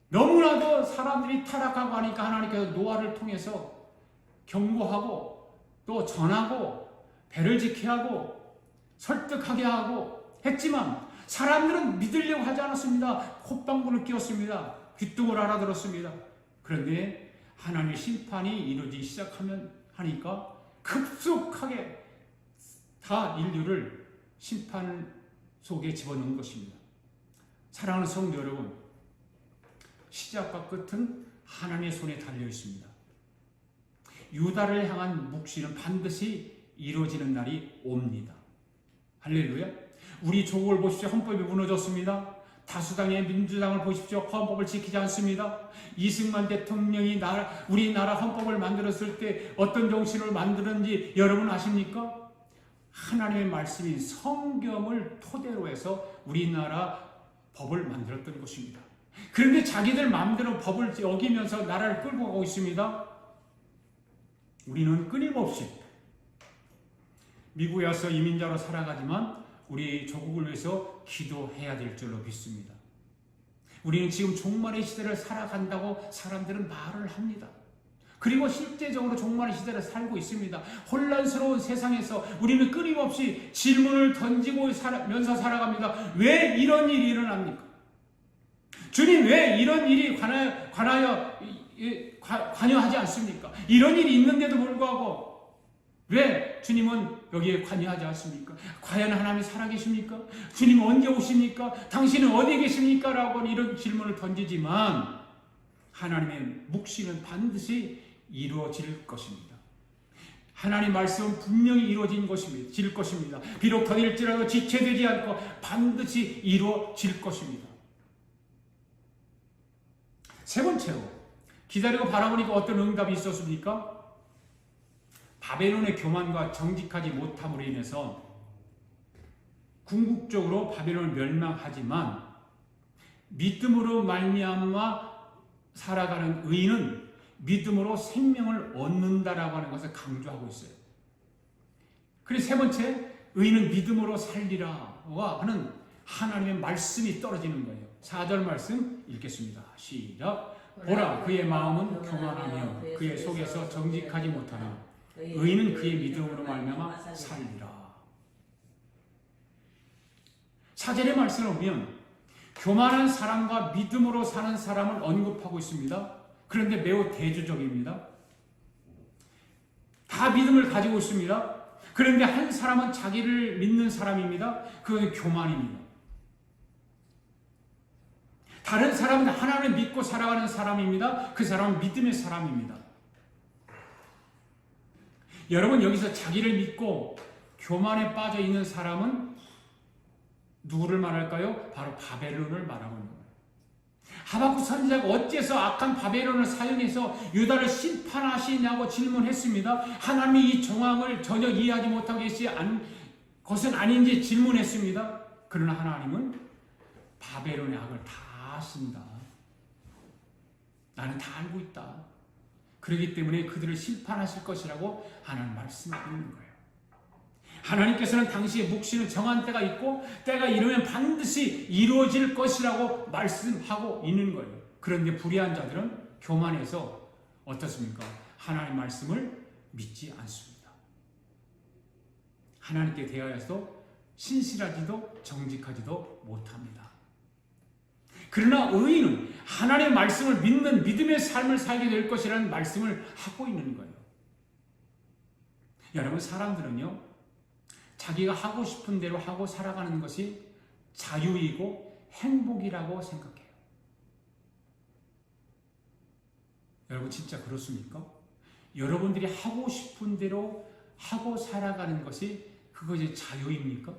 너무나도 사람들이 타락하고 하니까 하나님께서 노아를 통해서 경고하고 또 전하고 배를 지켜야 하고 설득하게 하고 했지만 사람들은 믿으려고 하지 않았습니다. 콧방구를 끼웠습니다. 귀뚱을 알아들었습니다. 그런데 하나님의 심판이 이루어지기 하니까 급속하게 다 인류를 심판 속에 집어넣은 것입니다. 사랑하는 성도 여러분, 시작과 끝은 하나님의 손에 달려 있습니다. 유다를 향한 묵시는 반드시 이루어지는 날이 옵니다. 할렐루야. 우리 조국을 보십시오. 헌법이 무너졌습니다. 다수당의 민주당을 보십시오. 헌법을 지키지 않습니다. 이승만 대통령이 우리나라 헌법을 만들었을 때 어떤 정신을 만드는지 여러분 아십니까? 하나님의 말씀인 성경을 토대로 해서 우리나라 법을 만들었던 것입니다. 그런데 자기들 마음대로 법을 어기면서 나라를 끌고 가고 있습니다. 우리는 끊임없이 미국에 와서 이민자로 살아가지만 우리 조국을 위해서 기도해야 될 줄로 믿습니다. 우리는 지금 종말의 시대를 살아간다고 사람들은 말을 합니다. 그리고 실제적으로 종말의 시대를 살고 있습니다. 혼란스러운 세상에서 우리는 끊임없이 질문을 던지면서 살아갑니다. 왜 이런 일이 일어납니까? 주님, 왜 이런 일이 관여하지 않습니까? 이런 일이 있는데도 불구하고 왜 주님은 여기에 관여하지 않습니까? 과연 하나님이 살아계십니까? 주님은 언제 오십니까? 당신은 어디 계십니까? 라고 이런 질문을 던지지만 하나님의 묵시는 반드시 이루어질 것입니다. 하나님 말씀은 분명히 이루어질 것입니다. 비록 더딜지라도 지체되지 않고 반드시 이루어질 것입니다. 세 번째로 기다리고 바라보니까 어떤 응답이 있었습니까? 바벨론의 교만과 정직하지 못함으로 인해서 궁극적으로 바벨론을 멸망하지만 믿음으로 말미암아 살아가는 의인은 믿음으로 생명을 얻는다라고 하는 것을 강조하고 있어요. 그리고 세 번째, 의인은 믿음으로 살리라와 하는 하나님의 말씀이 떨어지는 거예요. 4절 말씀 읽겠습니다. 시작. 보라, 그의 마음은 교만하며 그의 속에서 정직하지 못하나 의인은 그의 믿음으로 말미암아 살리라. 4절의 말씀을 보면 교만한 사람과 믿음으로 사는 사람을 언급하고 있습니다. 그런데 매우 대조적입니다. 다 믿음을 가지고 있습니다. 그런데 한 사람은 자기를 믿는 사람입니다. 그건 교만입니다. 다른 사람은 하나님을 믿고 살아가는 사람입니다. 그 사람은 믿음의 사람입니다. 여러분, 여기서 자기를 믿고 교만에 빠져 있는 사람은 누구를 말할까요? 바로 바벨론을 말하고 있는 거예요. 하박국 선지자가 어째서 악한 바벨론을 사용해서 유다를 심판하시냐고 질문했습니다. 하나님이 이 정황을 전혀 이해하지 못하고 계신 것은 아닌지 질문했습니다. 그러나 하나님은 바벨론의 악을 다 아신다. 나는 다 알고 있다. 그렇기 때문에 그들을 심판하실 것이라고 하나님 말씀하고 있는 거예요. 하나님께서는 당시의 묵시는 정한 때가 있고 때가 이르면 반드시 이루어질 것이라고 말씀하고 있는 거예요. 그런데 불의한 자들은 교만해서 어떻습니까? 하나님 말씀을 믿지 않습니다. 하나님께 대하여서 신실하지도 정직하지도 못합니다. 그러나 의인은 하나님의 말씀을 믿는 믿음의 삶을 살게 될 것이라는 말씀을 하고 있는 거예요. 여러분, 사람들은요, 자기가 하고 싶은 대로 하고 살아가는 것이 자유이고 행복이라고 생각해요. 여러분 진짜 그렇습니까? 여러분들이 하고 싶은 대로 하고 살아가는 것이 그것이 자유입니까?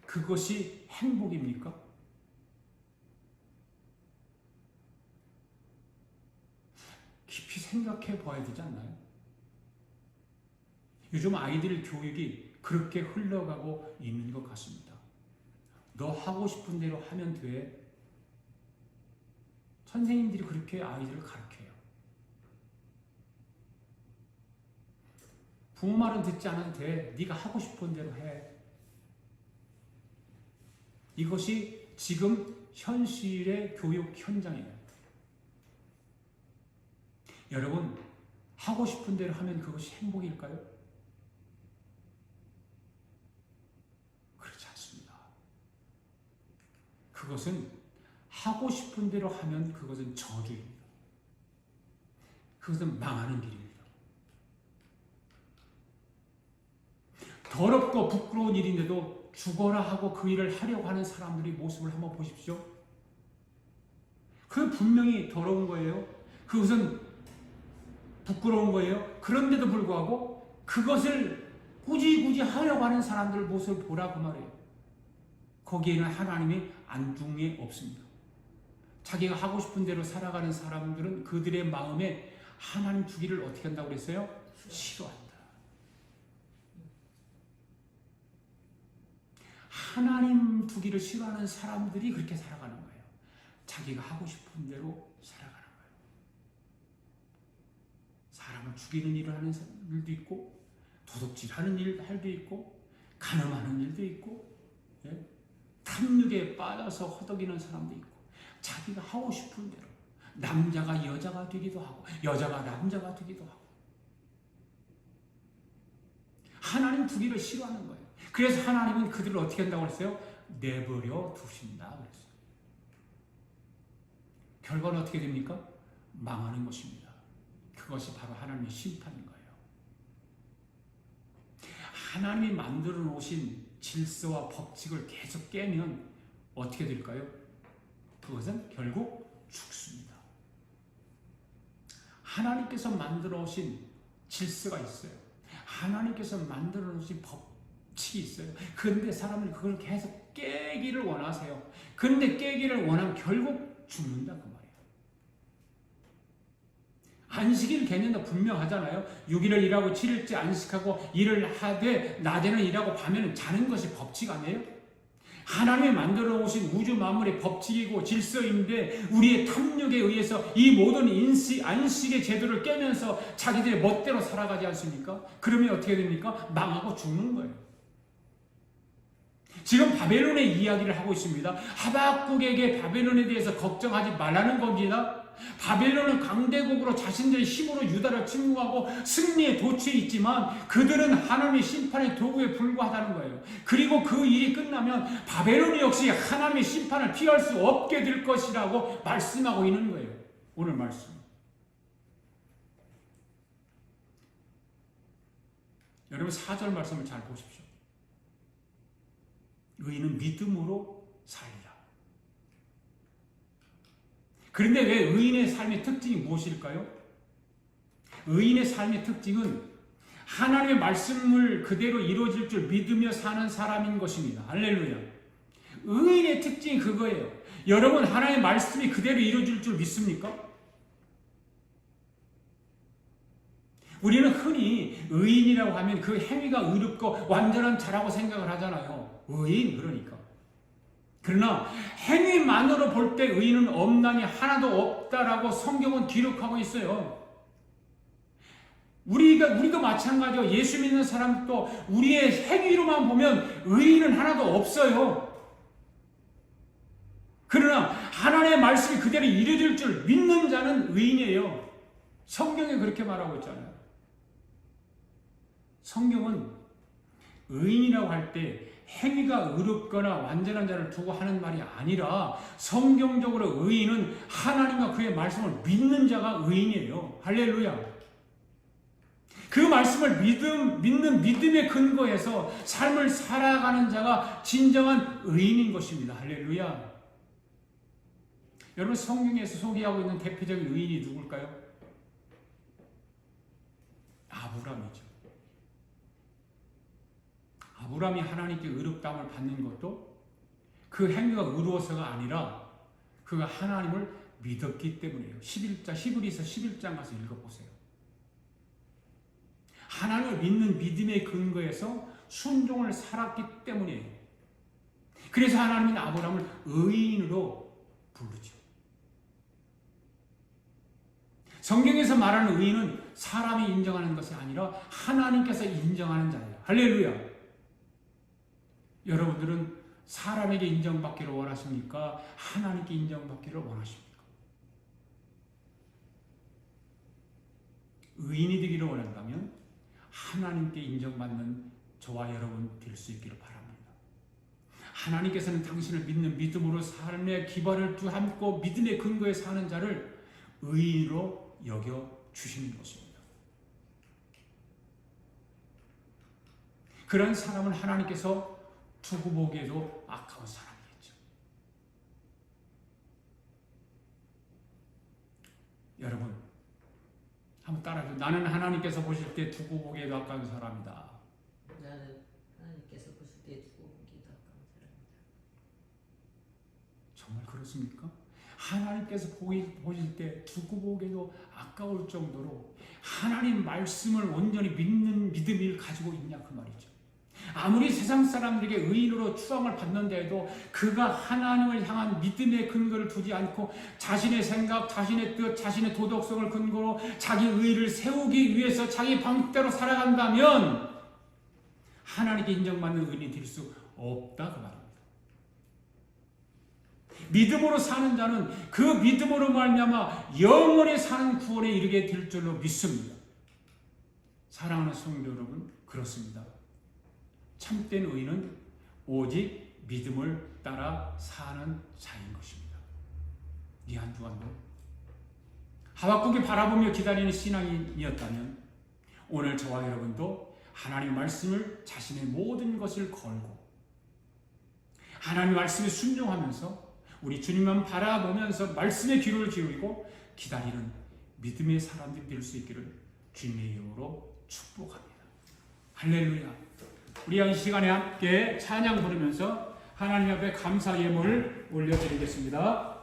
그것이 행복입니까? 깊이 생각해 봐야 되지 않나요? 요즘 아이들 교육이 그렇게 흘러가고 있는 것 같습니다. 너 하고 싶은 대로 하면 돼. 선생님들이 그렇게 아이들을 가르쳐요. 부모 말은 듣지 않아도 돼. 네가 하고 싶은 대로 해. 이것이 지금 현실의 교육 현장이에요. 여러분, 하고 싶은 대로 하면 그것이 행복일까요? 그렇지 않습니다. 그것은 하고 싶은 대로 하면 그것은 저주입니다. 그것은 망하는 길입니다. 더럽고 부끄러운 일인데도 죽어라 하고 그 일을 하려고 하는 사람들의 모습을 한번 보십시오. 그 분명히 더러운 거예요. 그것은 부끄러운 거예요. 그런데도 불구하고 그것을 굳이 하려고 하는 사람들 모습을 보라고 말해요. 거기에는 하나님의 안중에 없습니다. 자기가 하고 싶은 대로 살아가는 사람들은 그들의 마음에 하나님 주기를 어떻게 한다고 그랬어요? 싫어한다. 하나님 두기를 싫어하는 사람들이 그렇게 살아가는 거예요. 자기가 하고 싶은 대로 살아가는 거예요. 사람을 죽이는 일을 하는 일도 있고, 도둑질하는 일도 있고, 간음하는 일도 있고, 탐욕에 빠져서 허덕이는 사람도 있고, 자기가 하고 싶은 대로 남자가 여자가 되기도 하고, 여자가 남자가 되기도 하고, 하나님 두기를 싫어하는 거예요. 그래서 하나님은 그들을 어떻게 한다고 그랬어요? 내버려 두신다 그랬어요. 결과는 어떻게 됩니까? 망하는 것입니다. 그것이 바로 하나님의 심판인 거예요. 하나님이 만들어 놓으신 질서와 법칙을 계속 깨면 어떻게 될까요? 그것은 결국 죽습니다. 하나님께서 만들어 놓으신 질서가 있어요. 하나님께서 만들어 놓으신 법칙이 있어요. 그런데 사람들이 그걸 계속 깨기를 원하세요. 그런데 깨기를 원하면 결국 죽는다 그 말이에요. 안식일 개념도 분명하잖아요. 6일을 일하고 7일째 안식하고 일을 하되 낮에는 일하고 밤에는 자는 것이 법칙 아니에요? 하나님이 만들어 오신 우주 만물의 법칙이고 질서인데 우리의 탐욕에 의해서 이 모든 안식의 제도를 깨면서 자기들의 멋대로 살아가지 않습니까? 그러면 어떻게 됩니까? 망하고 죽는 거예요. 지금 바벨론의 이야기를 하고 있습니다. 하박국에게 바벨론에 대해서 걱정하지 말라는 겁니다. 바벨론은 강대국으로 자신들의 힘으로 유다를 침공하고 승리에 도취해 있지만 그들은 하나님의 심판의 도구에 불과하다는 거예요. 그리고 그 일이 끝나면 바벨론 역시 하나님의 심판을 피할 수 없게 될 것이라고 말씀하고 있는 거예요. 오늘 말씀. 여러분 4절 말씀을 잘 보십시오. 의인은 믿음으로 살리라. 그런데 왜 의인의 삶의 특징이 무엇일까요? 의인의 삶의 특징은 하나님의 말씀을 그대로 이루어질 줄 믿으며 사는 사람인 것입니다. 할렐루야. 의인의 특징이 그거예요. 여러분 하나님의 말씀이 그대로 이루어질 줄 믿습니까? 우리는 흔히 의인이라고 하면 그 행위가 의롭고 완전한 자라고 생각을 하잖아요. 의인 그러니까. 그러나 행위만으로 볼 때 의인은 엄난이 하나도 없다라고 성경은 기록하고 있어요. 우리도 마찬가지요. 예수 믿는 사람도 우리의 행위로만 보면 의인은 하나도 없어요. 그러나 하나님의 말씀이 그대로 이루어질 줄 믿는 자는 의인이에요. 성경에 그렇게 말하고 있잖아요. 성경은 의인이라고 할 때 행위가 의롭거나 완전한 자를 두고 하는 말이 아니라 성경적으로 의인은 하나님과 그의 말씀을 믿는 자가 의인이에요. 할렐루야. 그 말씀을 믿는 믿음의 근거에서 삶을 살아가는 자가 진정한 의인인 것입니다. 할렐루야. 여러분 성경에서 소개하고 있는 대표적인 의인이 누굴까요? 아브라함이죠. 아브라함이 하나님께 의롭다함을 받는 것도 그 행위가 의로워서가 아니라 그가 하나님을 믿었기 때문이에요. 히브리서 11장 가서 읽어보세요. 하나님을 믿는 믿음의 근거에서 순종을 살았기 때문이에요. 그래서 하나님은 아브라함을 의인으로 부르죠. 성경에서 말하는 의인은 사람이 인정하는 것이 아니라 하나님께서 인정하는 자예요. 할렐루야. 여러분들은 사람에게 인정받기를 원하십니까? 하나님께 인정받기를 원하십니까? 의인이 되기를 원한다면 하나님께 인정받는 저와 여러분 될 수 있기를 바랍니다. 하나님께서는 당신을 믿는 믿음으로 삶의 기반을 두고 믿음의 근거에 사는 자를 의인으로 여겨주시는 것입니다. 그런 사람은 하나님께서 두고 보기에도 아까운 사람이겠죠. 여러분 한번 따라해요. 나는 하나님께서 보실 때 두고 보기에도 아까운 사람이다. 나는 하나님께서 보실 때 두고 보기에도 아까운 사람이다. 정말 그렇습니까? 하나님께서 보실 때 두고 보기에도 아까울 정도로 하나님 말씀을 온전히 믿는 믿음을 가지고 있냐 그 말이죠. 아무리 세상 사람들에게 의인으로 추앙을 받는데도 그가 하나님을 향한 믿음의 근거를 두지 않고 자신의 생각, 자신의 뜻, 자신의 도덕성을 근거로 자기 의의를 세우기 위해서 자기 방식대로 살아간다면 하나님께 인정받는 의인이 될 수 없다 그 말입니다. 믿음으로 사는 자는 그 믿음으로 말미암아 영원히 사는 구원에 이르게 될 줄로 믿습니다. 사랑하는 성도 여러분, 그렇습니다. 참된 의인은 오직 믿음을 따라 사는 자인 것입니다. 이 한 주간도 하박국이 바라보며 기다리는 신앙인이었다면 오늘 저와 여러분도 하나님의 말씀을 자신의 모든 것을 걸고 하나님의 말씀에 순종하면서 우리 주님만 바라보면서 말씀의 귀를 기울이고 기다리는 믿음의 사람들이 될 수 있기를 주님의 이름으로 축복합니다. 할렐루야. 우리 이 시간에 함께 찬양 부르면서 하나님 앞에 감사 예물을 올려드리겠습니다.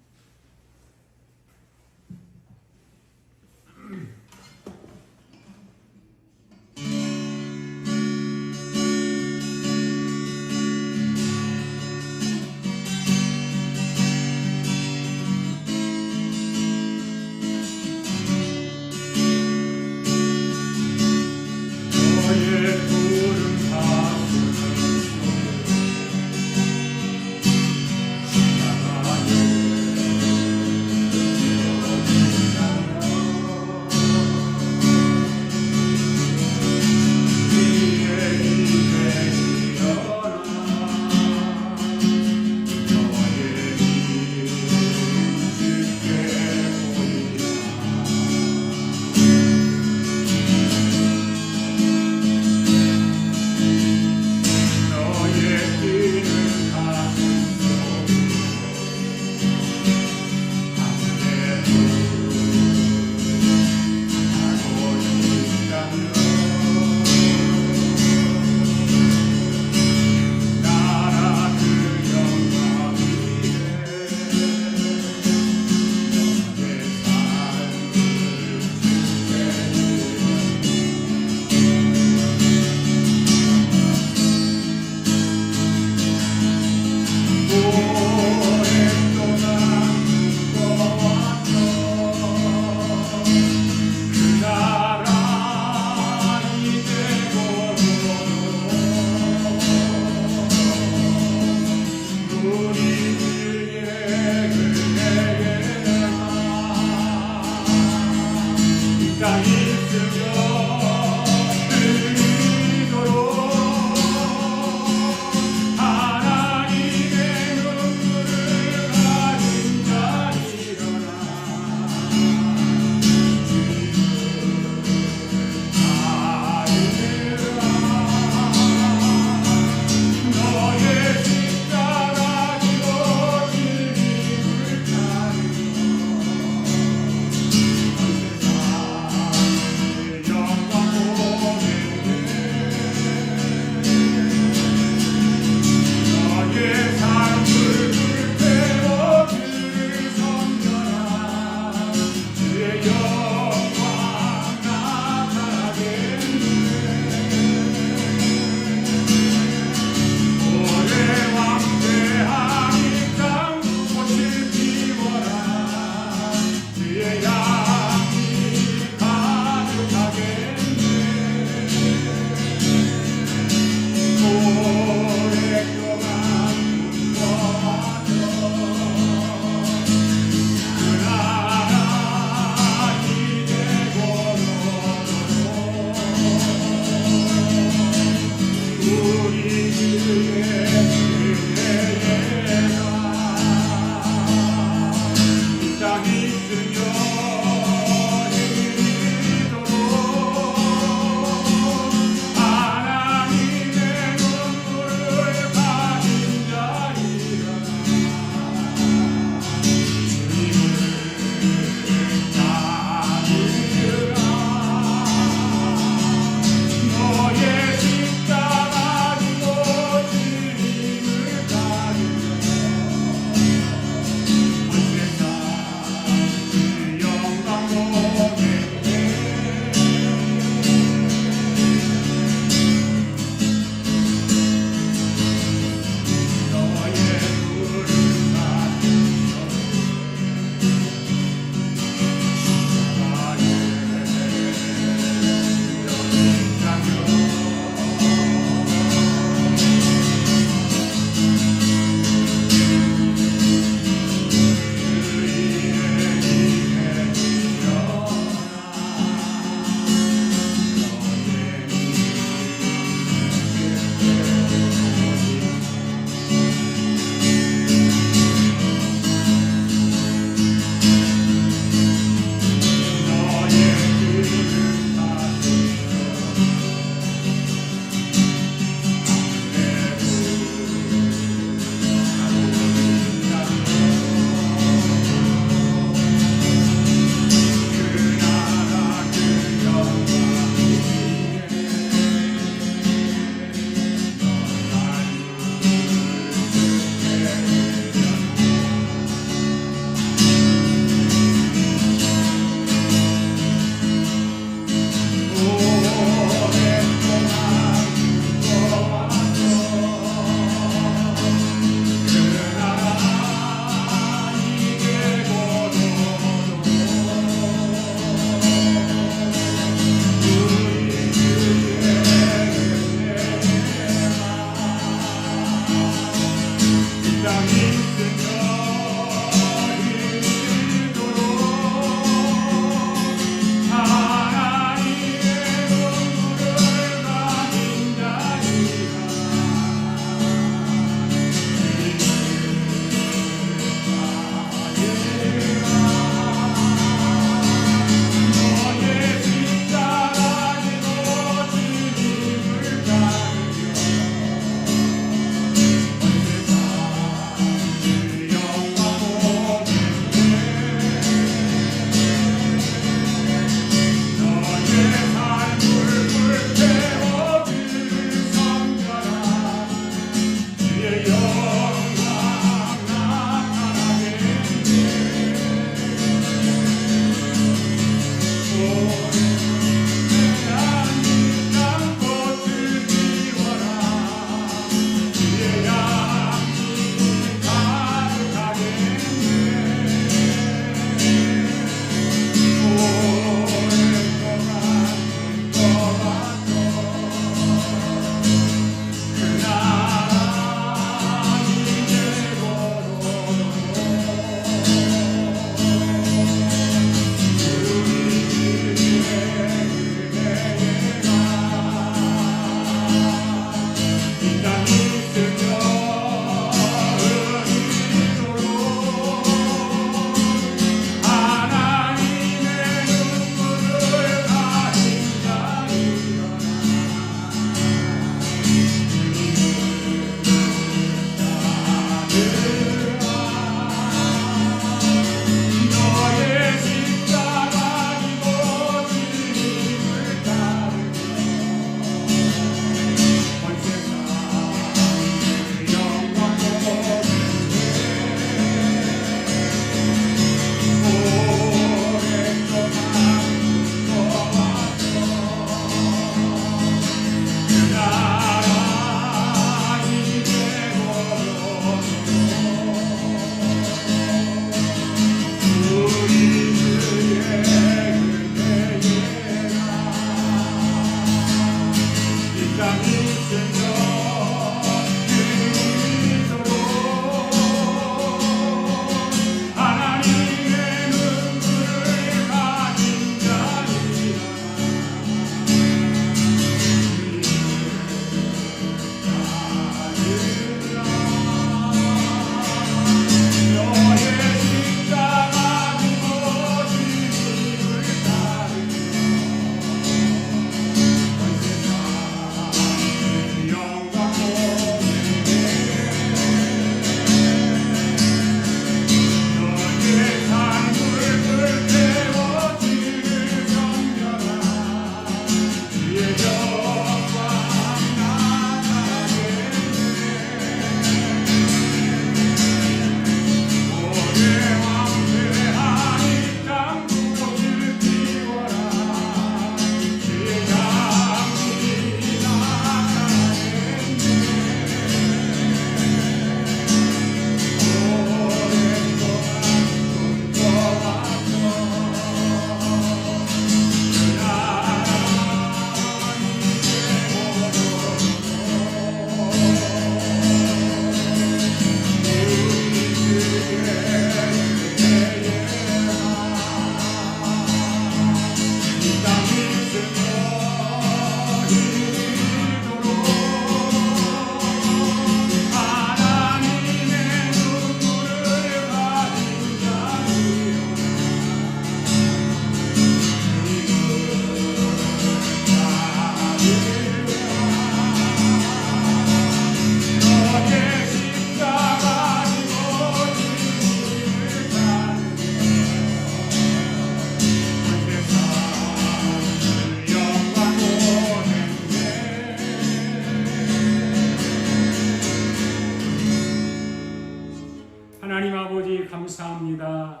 하나님 아버지 감사합니다.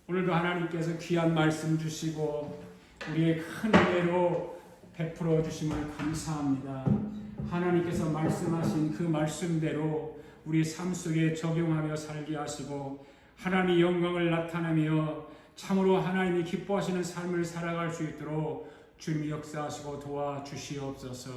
오늘도 하나님께서 귀한 말씀 주시고 우리의 큰 은혜로 베풀어 주심을 감사합니다. 하나님께서 말씀하신 그 말씀대로 우리 삶 속에 적용하며 살게 하시고 하나님의 영광을 나타내며 참으로 하나님이 기뻐하시는 삶을 살아갈 수 있도록 주님이 역사하시고 도와주시옵소서.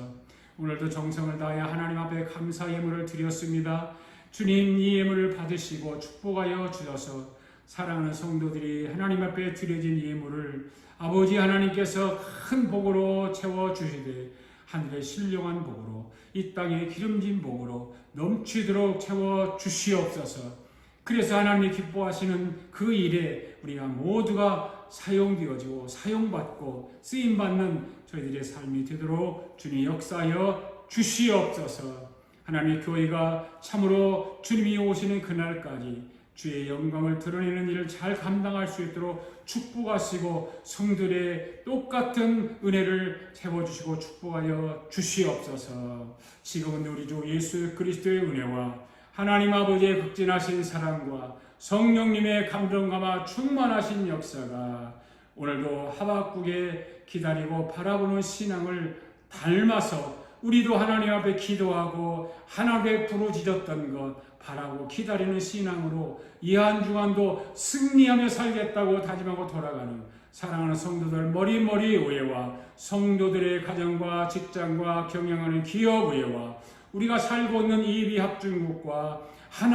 오늘도 정성을 다하여 하나님 앞에 감사 예물을 드렸습니다. 주님 이 예물을 받으시고 축복하여 주셔서 사랑하는 성도들이 하나님 앞에 드려진 예물을 아버지 하나님께서 큰 복으로 채워주시되 하늘의 신령한 복으로 이 땅의 기름진 복으로 넘치도록 채워주시옵소서. 그래서 하나님이 기뻐하시는 그 일에 우리가 모두가 사용되어지고 사용받고 쓰임받는 저희들의 삶이 되도록 주님 역사하여 주시옵소서. 하나님의 교회가 참으로 주님이 오시는 그날까지 주의 영광을 드러내는 일을 잘 감당할 수 있도록 축복하시고 성들의 똑같은 은혜를 채워주시고 축복하여 주시옵소서. 지금은 우리 주 예수 그리스도의 은혜와 하나님 아버지의 극진하신 사랑과 성령님의 감동감화 충만하신 역사가 오늘도 하박국에 기다리고 바라보는 신앙을 닮아서 우리도 하나님 앞에 기도하고 하나님께 부르짖었던 것 바라고 기다리는 신앙으로 이 한 주간도 승리하며 살겠다고 다짐하고 돌아가는 사랑하는 성도들 머리머리 의회와 성도들의 가정과 직장과 경영하는 기업 의회와 우리가 살고 있는 이비합중국과 하나